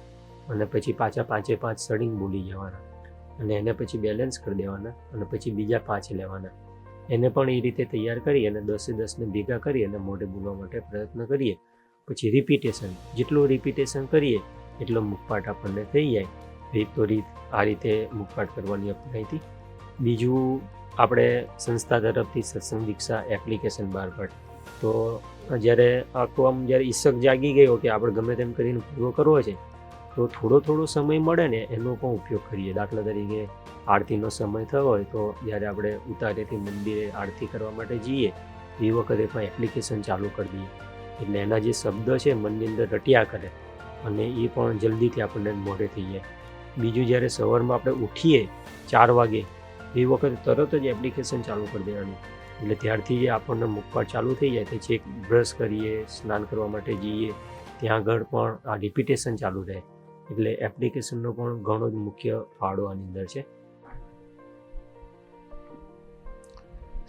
અને પછી પાછા 5 સળિંગ બોલી જવાના અને એને પછી બેલેન્સ કરી દેવાના અને પછી બીજા 5 લેવાના. એને પણ એ રીતે તૈયાર કરી અને 10 ભેગા કરી અને મોઢે બોલવા માટે પ્રયત્ન કરીએ. પછી રિપીટેશન, જેટલું રિપીટેશન કરીએ એટલો મુખપાઠ આપણને થઈ જાય. આ રીતે મુખપાઠ કરવાની અપનાવી હતી. બીજું, આપણે સંસ્થા તરફથી સત્સંગ દીક્ષા એપ્લિકેશન બહાર પાડી. તો જ્યારે ઈસક જાગી ગયો કે આપણે ગમે તેમ કરીને પૂરો કરવો છે તો થોડો સમય મળે ને એનો પણ ઉપયોગ કરીએ. દાખલા તરીકે આરતીનો સમય થયો હોય તો જ્યારે આપણે ઉતારેથી મંદિરે આરતી કરવા માટે જઈએ એ વખતે પણ એપ્લિકેશન ચાલુ કરી દઈએ એટલે એના જે શબ્દ છે મનની અંદર રટ્યા કરે અને એ પણ જલ્દીથી આપણને મોઢે થઈ જાય. બીજું, જ્યારે સવારમાં આપણે ઉઠીએ 4 વાગે એ વખતે તરત જ એપ્લિકેશન ચાલુ કરી દેવાનું એટલે ત્યારથી જે આપણને મુખપાઠ ચાલુ થઈ જાય તે છેક બ્રશ કરીએ, સ્નાન કરવા માટે જઈએ ત્યાં આગળ પણ આ રિપીટેશન ચાલુ રહે. એટલે એપ્લિકેશનનો પણ ઘણો જ મુખ્ય ફાળો આની અંદર છે.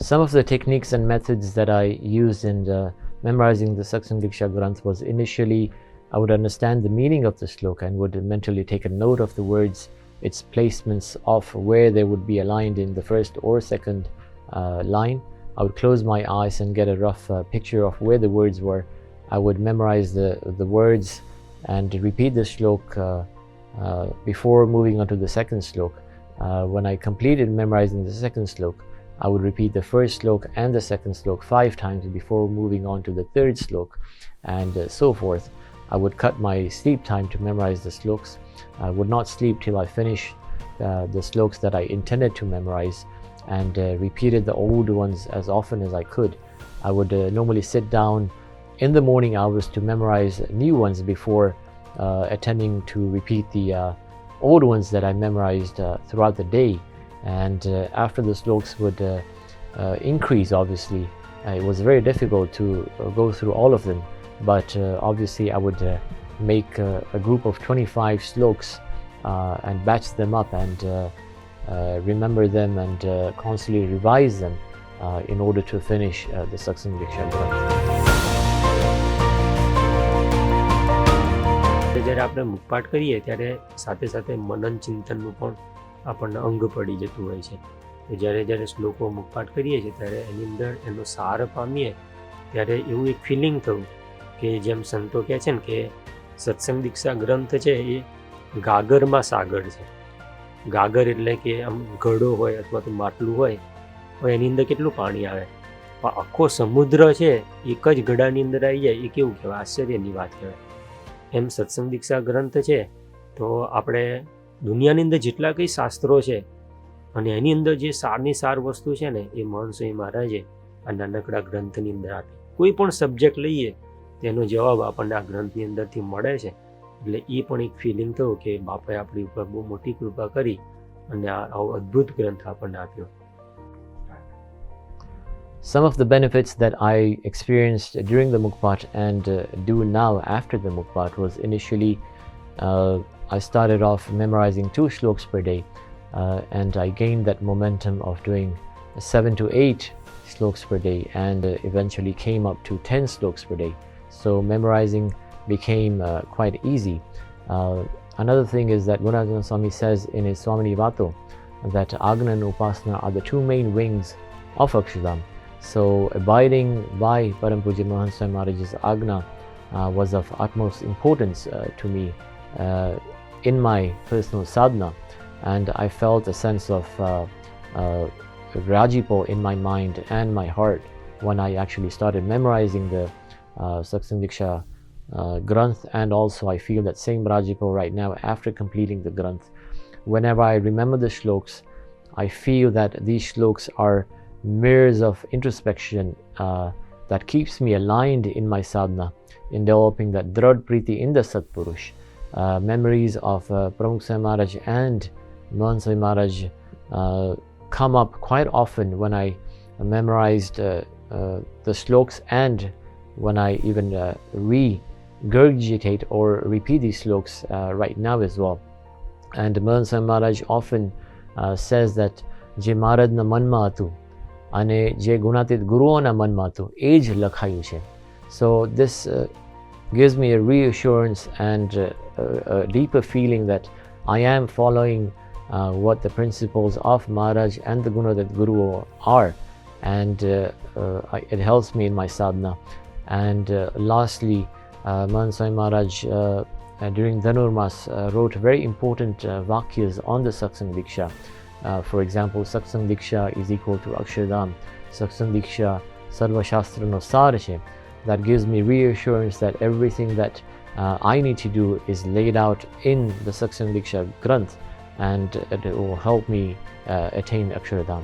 Some of the techniques and methods that I used in memorizing the Satsang Diksha Granth was initially I would understand the meaning of the sloka and would mentally take a note of the words, its placements of where they would be aligned in the first or second line. I would close my eyes and get a rough picture of where the words were. I would memorize the words and repeat the slok before moving on to the second slok. When I completed memorizing the second slok, I would repeat the first slok and the second slok 5 times before moving on to the third slok and so forth. I would cut my sleep time to memorize the sloks. I would not sleep till I finished the sloks that I intended to memorize and repeated the old ones as often as I could. I would normally sit down in the morning hours to memorize new ones before attending to repeat the old ones that I memorized throughout the day. And after the sloks would increase, obviously, it was very difficult to go through all of them. But obviously, I would make a group of 25 sloks and batch them up and remember them and constantly revise them in order to finish the Satsang Diksha Granth. જ્યારે આપણે મુખપાઠ કરીએ ત્યારે સાથે સાથે મનન ચિંતનનું પણ આપણને અંગ પડી જતું હોય છે. જ્યારે શ્લોકો મુખપાઠ કરીએ છીએ ત્યારે એની અંદર એનો સાર પામીએ ત્યારે એવું એક ફિલિંગ થયું કે જેમ સંતો કહે છે ને કે સત્સંગ દીક્ષા ગ્રંથ છે એ ગાગરમાં સાગર છે. ગાગર એટલે કે આમ ઘડો હોય અથવા તો માટલું હોય તો એની અંદર કેટલું પાણી આવે પણ આખો સમુદ્ર છે એક જ ઘડાની અંદર આવી જાય એ કેવું કહેવાય, આશ્ચર્યની વાત કહેવાય. એમ સત્સંગ દીક્ષા ગ્રંથ છે તો આપણે દુનિયાની અંદર જેટલા કંઈ શાસ્ત્રો છે અને એની અંદર જે સારની સાર વસ્તુ છે ને એ મહંત સ્વામી મહારાજે આ નાનકડા ગ્રંથની અંદર આપી. કોઈ પણ સબ્જેક્ટ લઈએ તેનો જવાબ આપણને આ ગ્રંથની અંદરથી મળે છે. એટલે એ પણ એક ફિલિંગ થયું કે બાપાએ આપણી ઉપર બહુ મોટી કૃપા કરી અને આવો અદ્ભુત ગ્રંથ આપણને આપ્યો. Some of the benefits that I experienced during the Mukpat and do now after the Mukpat was initially I started off memorizing 2 sloks per day and I gained that momentum of doing 7 to 8 sloks per day and eventually came up to 10 sloks per day. So memorizing became quite easy. Another thing is that Mahant Swami says in his Swamini Vato that Agna and Upasana are the 2 main wings of Akshardham. So abiding by Param Puja Mahant Swami Maharaj's Agna was of utmost importance to me in my personal sadhana, and I felt a sense of Rajipo in my mind and my heart when I actually started memorizing the Satsang Diksha Granth, and also I feel that same Rajipo right now after completing the Granth. Whenever I remember the shloks, I feel that these shloks are mirrors of introspection that keeps me aligned in my sadhana, in developing that Drad Priti in the Satpurush. Memories of Pramukh Swami Maharaj and Mahant Swami Maharaj come up quite often when I memorized the sloks, and when I even regurgitate or repeat these sloks right now as well. And Mahant Swami Maharaj often says that Je Maharajna manma હતું અને જે ગુણાતીત ગુરુઓના મનમાં હતું એ જ લખાયું છે. So this gives me a reassurance and a deeper feeling that I am following what the principles of Maharaj and the Gunatit Guru are, and it helps me in my sadhana. And lastly, Mahant Swami Maharaj during Dhanurmas wrote very important vakyas on the Satsang Diksha. For example, Satsang Diksha is equal to Akshardham. Satsang Diksha Sarva Shastra no Sar hai. That gives me reassurance that everything that I need to do is laid out in the Satsang Diksha Granth, and it will help me attain Akshardham.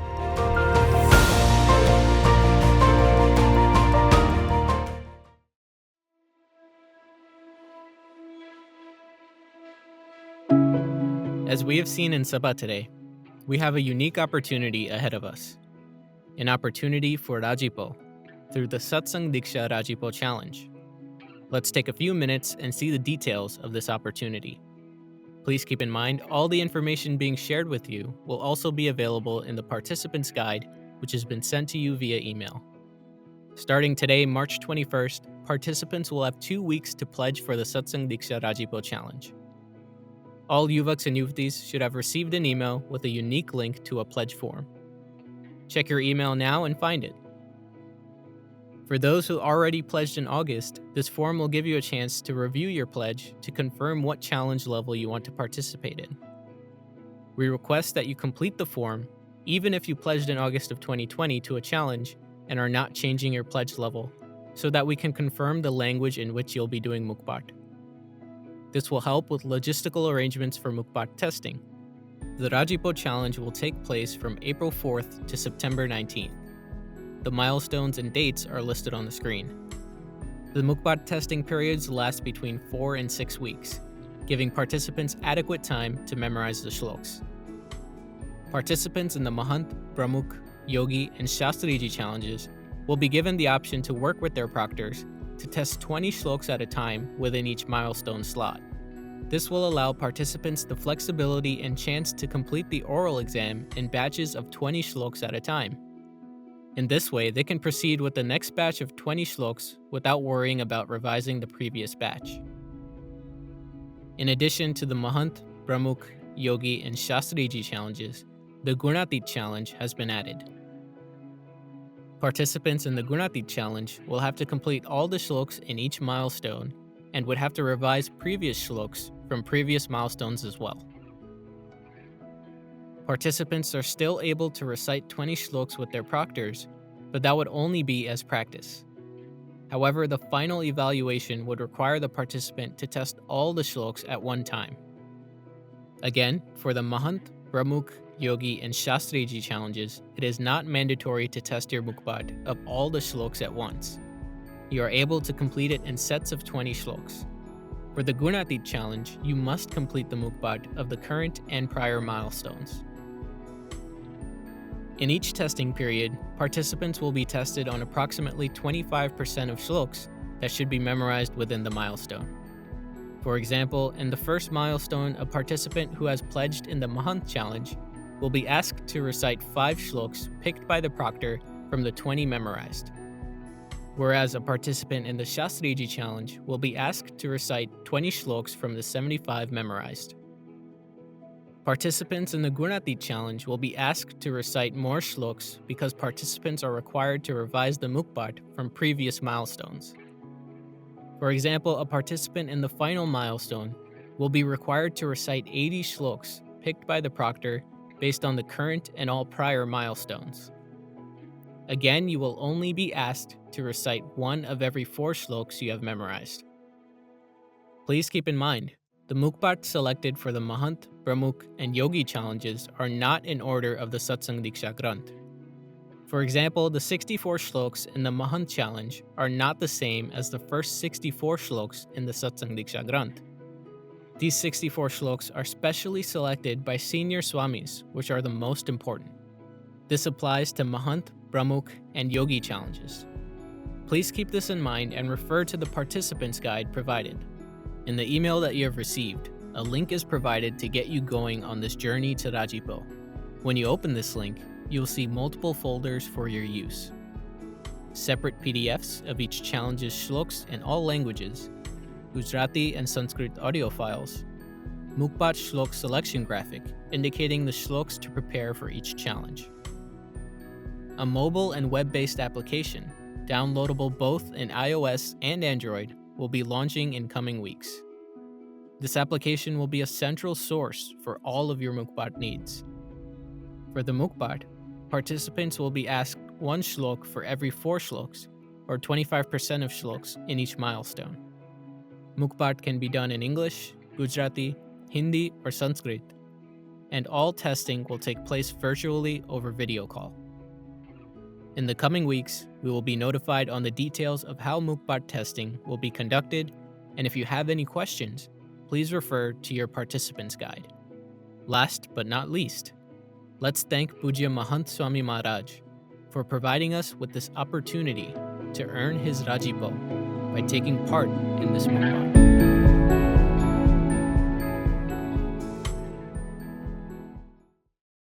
As we have seen in Sabha today, we have a unique opportunity ahead of us. An opportunity for Rajipo through the Satsang Diksha Rajipo Challenge. Let's take a few minutes and see the details of this opportunity. Please keep in mind all the information being shared with you will also be available in the participant's guide, which has been sent to you via email. Starting today, March 21st, participants will have 2 weeks to pledge for the Satsang Diksha Rajipo Challenge. All Yuvaks and Yuvatis should have received an email with a unique link to a pledge form. Check your email now and find it. For those who already pledged in August, this form will give you a chance to review your pledge to confirm what challenge level you want to participate in. We request that you complete the form, even if you pledged in August of 2020 to a challenge and are not changing your pledge level, so that we can confirm the language in which you'll be doing Mukbat. This will help with logistical arrangements for Mukbat testing. The Rajipo Challenge will take place from April 4th to September 19th. The milestones and dates are listed on the screen. The Mukbat testing periods last between 4 and 6 weeks, giving participants adequate time to memorize the shloks. Participants in the Mahant, Brahmukh, Yogi, and Shastriji challenges will be given the option to work with their proctors to test 20 shloks at a time within each milestone slot. This will allow participants the flexibility and chance to complete the oral exam in batches of 20 shloks at a time. In this way, they can proceed with the next batch of 20 shloks without worrying about revising the previous batch. In addition to the Mahant, Brahmukh, Yogi, and Shastriji challenges, the Gunatit challenge has been added. Participants in the Gunatit challenge will have to complete all the shloks in each milestone and would have to revise previous shloks from previous milestones as well. Participants are still able to recite 20 shloks with their proctors, but that would only be as practice. However, the final evaluation would require the participant to test all the shloks at one time. Again, for the Mahant, Brahmukh, Yogi, and Shastriji challenges, it is not mandatory to test your Mukbat of all the shloks at once. You are able to complete it in sets of 20 shloks. For the Gunatit challenge, you must complete the Mukbat of the current and prior milestones. In each testing period, participants will be tested on approximately 25% of shloks that should be memorized within the milestone. For example, in the first milestone, a participant who has pledged in the Mahant challenge will be asked to recite 5 shloks picked by the proctor from the 20 memorized. Whereas a participant in the Shastriji challenge will be asked to recite 20 shloks from the 75 memorized. Participants in the Gunatit challenge will be asked to recite more shloks because participants are required to revise the Mukbat from previous milestones. For example, a participant in the final milestone will be required to recite 80 shloks picked by the proctor based on the current and all prior milestones. Again, you will only be asked to recite 1 of every 4 shloks you have memorized. Please keep in mind, the Mukbat selected for the Mahant, Brahmukh, and Yogi challenges are not in order of the Satsang Diksha Granth. For example, the 64 shloks in the Mahant challenge are not the same as the first 64 shloks in the Satsang Diksha Granth. These 64 shloks are specially selected by senior swamis, which are the most important. This applies to Mahant, Brahmukh, and Yogi challenges. Please keep this in mind and refer to the participants guide provided. In the email that you have received, a link is provided to get you going on this journey to Rajipo. When you open this link, you'll see multiple folders for your use. Separate PDFs of each challenge's shloks in all languages, Gujarati and Sanskrit audio files, Mukbat Shlok selection graphic indicating the shloks to prepare for each challenge. A mobile and web-based application, downloadable both in iOS and Android, will be launching in coming weeks. This application will be a central source for all of your Mukbat needs. For the Mukbat, participants will be asked one shlok for every 4 shloks, or 25% of shloks in each milestone. Mukbat can be done in English, Gujarati, Hindi, or Sanskrit, and all testing will take place virtually over video call. In the coming weeks, we will be notified on the details of how Mukbat testing will be conducted, and if you have any questions, please refer to your participants guide. Last but not least, let's thank Pujya Mahant Swami Maharaj for providing us with this opportunity to earn his Rajipo by taking part in this Mukbat.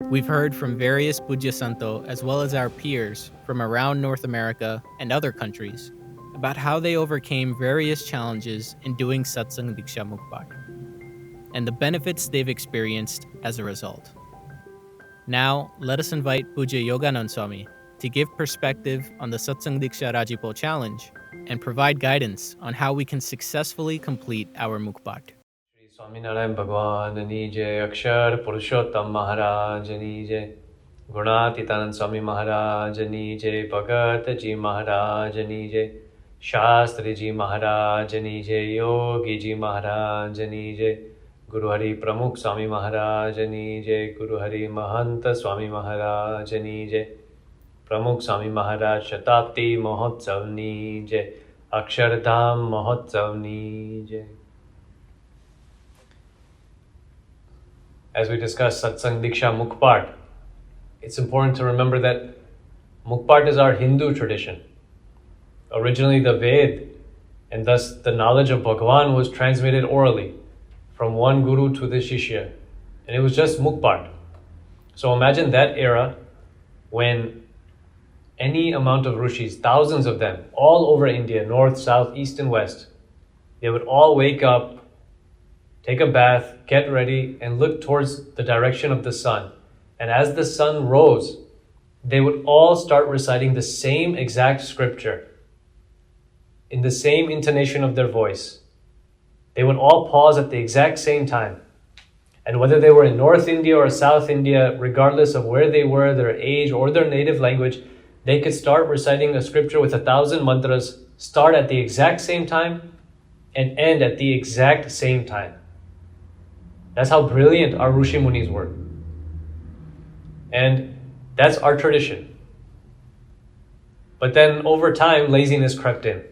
We've heard from various Pujya Santo as well as our peers from around North America and other countries about how they overcame various challenges in doing Satsang Diksha Mukbat and the benefits they've experienced as a result. Now, let us invite Pujya Yoganand Swami to give perspective on the Satsang Diksha Rajipo challenge and provide guidance on how we can successfully complete our Mukbat. Swaminarayan भगवान नी जय, अक्षर पुरुषोत्तम महाराज नी जय, गुणातीतानंद स्वामी महाराज नी जय, भगत जी महाराज नी जय, शास्त्री जी महाराज नी जय, योगी जी महाराज नी जय, गुरु हरि प्रमुख स्वामी महाराज नी जय, गुरु हरि महंत स्वामी महाराज नी जय, प्रमुख स्वामी महाराज शताब्दी महोत्सव नी जय, अक्षरधाम महोत्सव नी जय. As we discuss Satsang Diksha Mukbat, it's important to remember that Mukbat is our Hindu tradition. Originally the Ved, and thus the knowledge of Bhagavan, was transmitted orally from one guru to the Shishya, and it was just Mukbat. So imagine that era when any amount of Rishis, thousands of them, all over India, north, south, east and west, they would all wake up, take a bath, get ready, and look towards the direction of the sun. And as the sun rose, they would all start reciting the same exact scripture in the same intonation of their voice. They would all pause at the exact same time. And whether they were in North India or South India, regardless of where they were, their age, or their native language, they could start reciting a scripture with 1,000 mantras, start at the exact same time, and end at the exact same time. That's how brilliant our Rishi Munis were. And that's our tradition. But then over time, laziness crept in.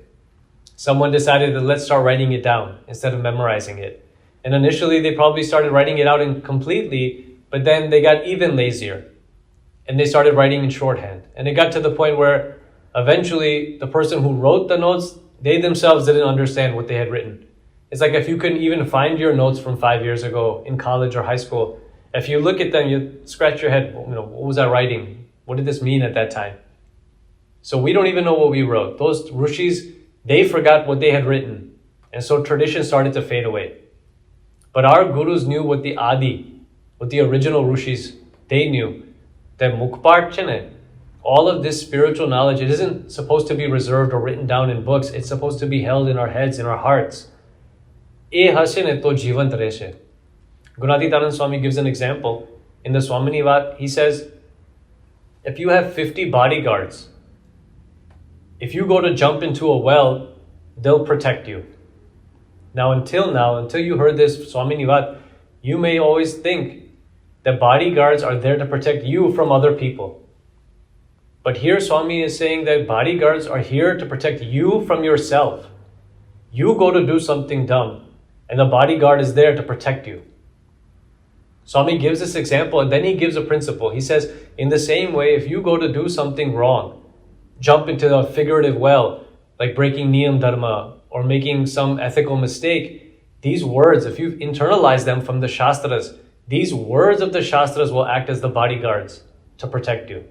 Someone decided that let's start writing it down instead of memorizing it. And initially they probably started writing it out completely, but then they got even lazier. And they started writing in shorthand. And it got to the point where eventually the person who wrote the notes, they themselves didn't understand what they had written. It's like if you couldn't even find your notes from 5 years ago in college or high school, if you look at them, you scratch your head, what was I writing? What did this mean at that time? So we don't even know what we wrote. Those rishis, they forgot what they had written. And so tradition started to fade away. But our gurus knew what the Adi, what the original rishis, they knew. That Mukbat chane, all of this spiritual knowledge, it isn't supposed to be reserved or written down in books. It's supposed to be held in our heads, in our hearts. Gunatitanand Swami gives an example. In the Swaminivat, he says, if you have 50 bodyguards, if you go to jump into a well, they'll protect you. Until you heard this Swaminivat, you may always think that bodyguards are there to protect you from other people. But here Swami is saying that bodyguards are here to protect you from yourself. You go to do something dumb, and the bodyguard is there to protect you. Swami gives this example, and then he gives a principle. He says, in the same way, if you go to do something wrong, jump into a figurative well, like breaking niyam dharma, or making some ethical mistake, these words, if you internalize them from the Shastras, these words of the Shastras will act as the bodyguards to protect you.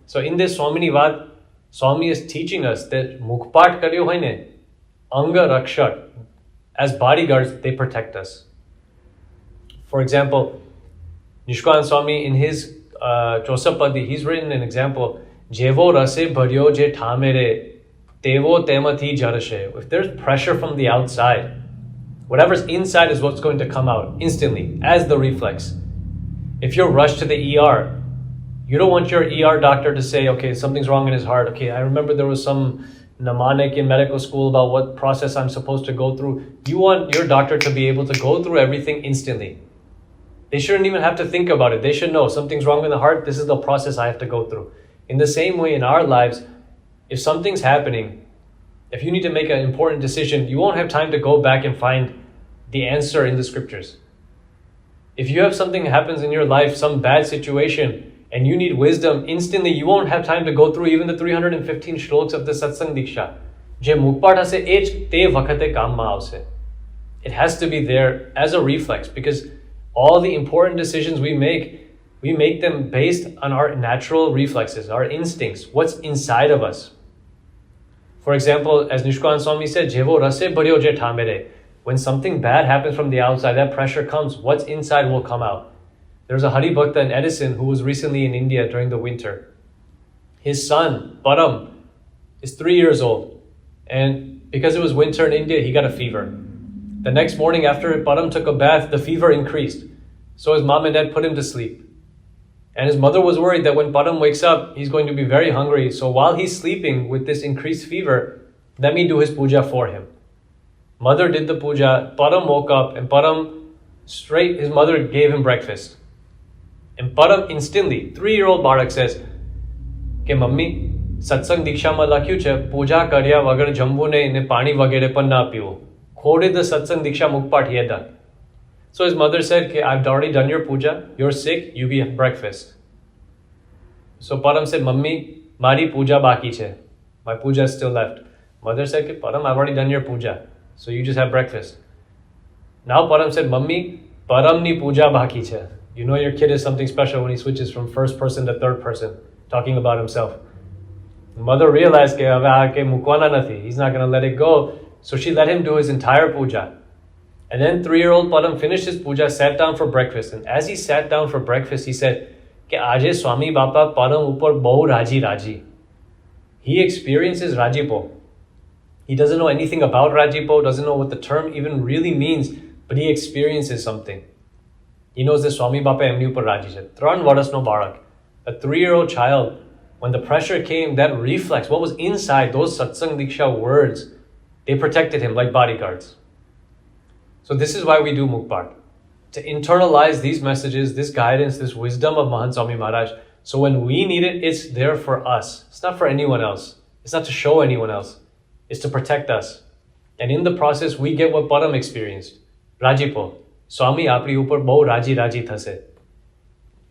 So in this Swamini Vad, Swami is teaching us that Mukpat karyo hoine, Anga Rakshak, as bodyguards, they protect us. For example, Nishkan Swami in his Chosapadi, he's written an example, Jevo rase bharyo je thamere, tevo temati jarashe. If there's pressure from the outside, whatever's inside is what's going to come out instantly, as the reflex. If you're rushed to the ER, you don't want your ER doctor to say, okay, something's wrong in his heart. Okay, I remember there was some mnemonic in medical school about what process I'm supposed to go through. You want your doctor to be able to go through everything instantly. They shouldn't even have to think about it. They should know something's wrong with the heart. This is the process I have to go through. In the same way, in our lives, if something's happening, if you need to make an important decision, you won't have time to go back and find the answer in the scriptures. If you have something happens in your life, some bad situation, and you need wisdom instantly, you won't have time to go through even the 315 shlokas of the Satsang Diksha. Je mukpat hase ej te vakhate kam ma avse. It has to be there as a reflex, because all the important decisions we make them based on our natural reflexes, our instincts, what's inside of us. For example, as Nishkan Swami said, Jevo rase bharyo je thamere. When something bad happens from the outside, that pressure comes, what's inside will come out. There's a Hari Bhakta in Edison who was recently in India during the winter. His son, Param, is 3 years old. And because it was winter in India, he got a fever. The next morning after Param took a bath, the fever increased. So his mom and dad put him to sleep. And his mother was worried that when Param wakes up, he's going to be very hungry. So while he's sleeping with this increased fever, let me do his puja for him. Mother did the puja, Param woke up, and his mother gave him breakfast. And Param instantly, 3-year-old Barak says, કે mummy સત્સંગ દીક્ષામાં લખ્યું છે પૂજા કર્યા વગર જમવું નહીં ને પાણી વગેરે પણ ના પીવું. Quoted the Satsang Diksha Mukpat he had done. So his mother said, okay, I've already done your puja, you're sick, you get breakfast. So Param said, Mummy, mari puja baki che. My puja is still left. Mother said, okay, Param, I've already done your puja, so you just have breakfast. Now Param said, Mummy, Param ni puja baki che. You know your kid is something special when he switches from first person to third person, talking about himself. Mother realized that he's not going to let it go. So she let him do his entire puja. And then 3-year-old Param finished his puja, sat down for breakfast. And as he sat down for breakfast, he said, Ke Aje Swami Bapa Param upar bahu raji raji. He experiences Rajipo. He doesn't know anything about Rajipo, doesn't know what the term even really means, but he experiences something. He knows that Swami Bapa emni upar raji hai. Tran varas no barak. A 3-year-old child, when the pressure came, that reflex, what was inside those Satsang Diksha words, they protected him like bodyguards. So this is why we do Mukpat. To internalize these messages, this guidance, this wisdom of Mahant Swami Maharaj. So when we need it, it's there for us. It's not for anyone else. It's not to show anyone else. It's to protect us. And in the process, we get what Param experienced. Rajipo. Swami apri upar bahu raji raji thase.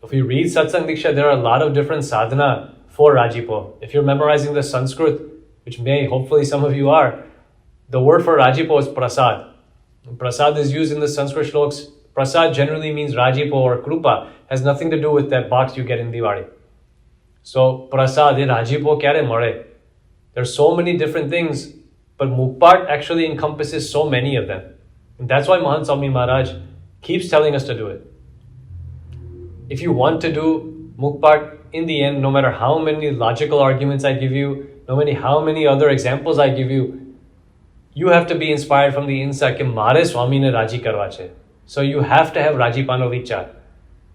If we read Satsang Diksha, there are a lot of different sadhana for Rajipo. If you're memorizing the Sanskrit, which hopefully some of you are, the word for Rajipo is prasad. Prasad is used in the Sanskrit shlokas. Prasad generally means Rajipo or Krupa. Has nothing to do with that box you get in Diwali. So prasad, Rajipo kyare mare. There's so many different things, but Mukpat actually encompasses so many of them. And that's why Mahant Swami Maharaj keeps telling us to do it. If you want to do Mukpat, in the end, no matter how many logical arguments I give you, no matter how many other examples I give you, you have to be inspired from the inside कि मारे स्वामी ने राजी करवा छे. So you have to have राजीपानो विचार.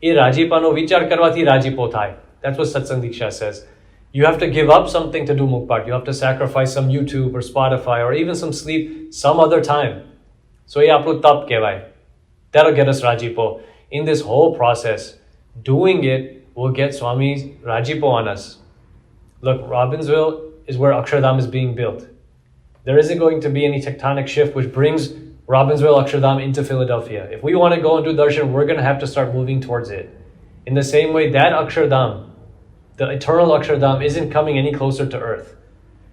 ये राजीपानो विचार करवाથી राजीपो થાય. That's what Satsang Diksha says. You have to give up something to do Mukpat. You have to sacrifice some YouTube or Spotify or even some sleep some other time. So ये આપણું તપ કહેવાય. That'll get us Rajipo. In this whole process, doing it will get Swami's Rajipo on us. Look, Robbinsville is where Akshardham is being built. There isn't going to be any tectonic shift which brings Robbinsville Akshardham into Philadelphia. If we want to go and do darshan, we're going to have to start moving towards it. In the same way, that Akshardham, the eternal Akshardham, isn't coming any closer to earth.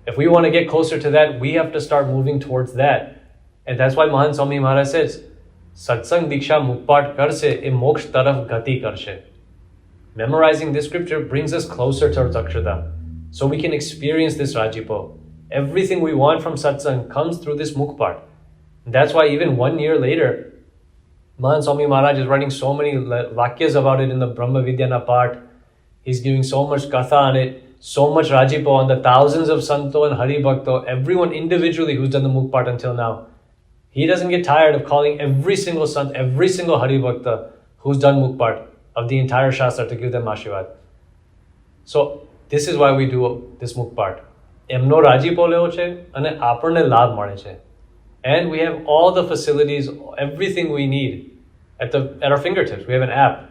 If we want to get closer to that, we have to start moving towards that. And that's why Mahant Swami Maharaj says, Satsang Diksha Mukpat karse e moksha taraf gati karshe. Memorizing this scripture brings us closer towards Akshardham, so we can experience this Rajipo. Everything we want from satsang comes through this mukpat. That's why even 1 year later, Mahant Swami Maharaj is writing so many vakyas about it in the Brahma Vidyana part. He's giving so much katha on it, so much Rajipo on the thousands of Santo and Hari Bhakto, everyone individually who's done the mukpat until now. He doesn't get tired of calling every single Sant, every single Hari Bhakta who's done mukpat of the entire Shastra to give them Ashirwad. So this is why we do this mukpat. Emno Rajipo leo che, ane aparne labh male che. And we have all the facilities, everything we need at our fingertips. We have an app.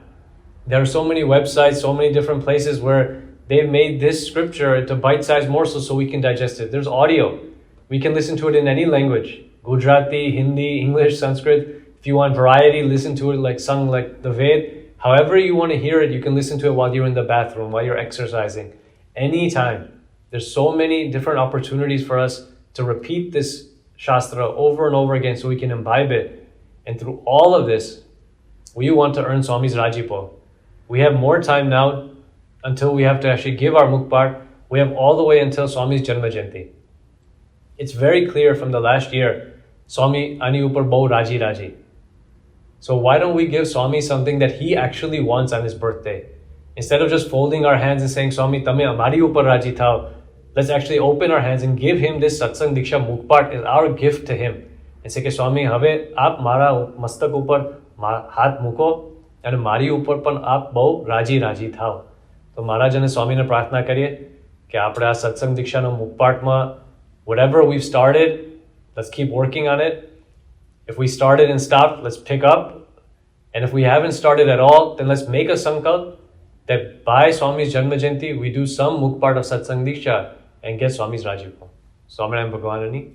There are so many websites, so many different places where they've made this scripture into bite-sized morsels so we can digest it. There's audio. We can listen to it in any language. Gujarati, Hindi, English, Sanskrit. If you want variety, listen to it like sung like the Ved. However you want to hear it, you can listen to it while you're in the bathroom, while you're exercising. Anytime. There's so many different opportunities for us to repeat this Shastra over and over again so we can imbibe it. And through all of this, we want to earn Swami's Rajipo. We have more time now until we have to actually give our mukpat. We have all the way until Swami's Janma Jayanti. It's very clear from the last year, Swami ani upar bahut raji raji. So why don't we give Swami something that he actually wants on his birthday? Instead of just folding our hands and saying, Swami, tame amari upar raji thao, let's actually open our hands and give him this Satsang Diksha Mukpat as our gift to him. And say, Swami, have aap mara mastak upar hath muko and mari upar pan aap bahut raji raji thao. So Maharaj and Swami ne prarthana kariye ki apne aa Satsang Diksha no Mukpat ma whatever we've started, let's keep working on it. If we started and stopped, let's pick up. And if we haven't started at all, then let's make a sankalp that by Swami's Janma Jayanti, we do some mukpat of Satsang Diksha and get Swami's Rajipo. Swaminarayan Bhagwan Ani.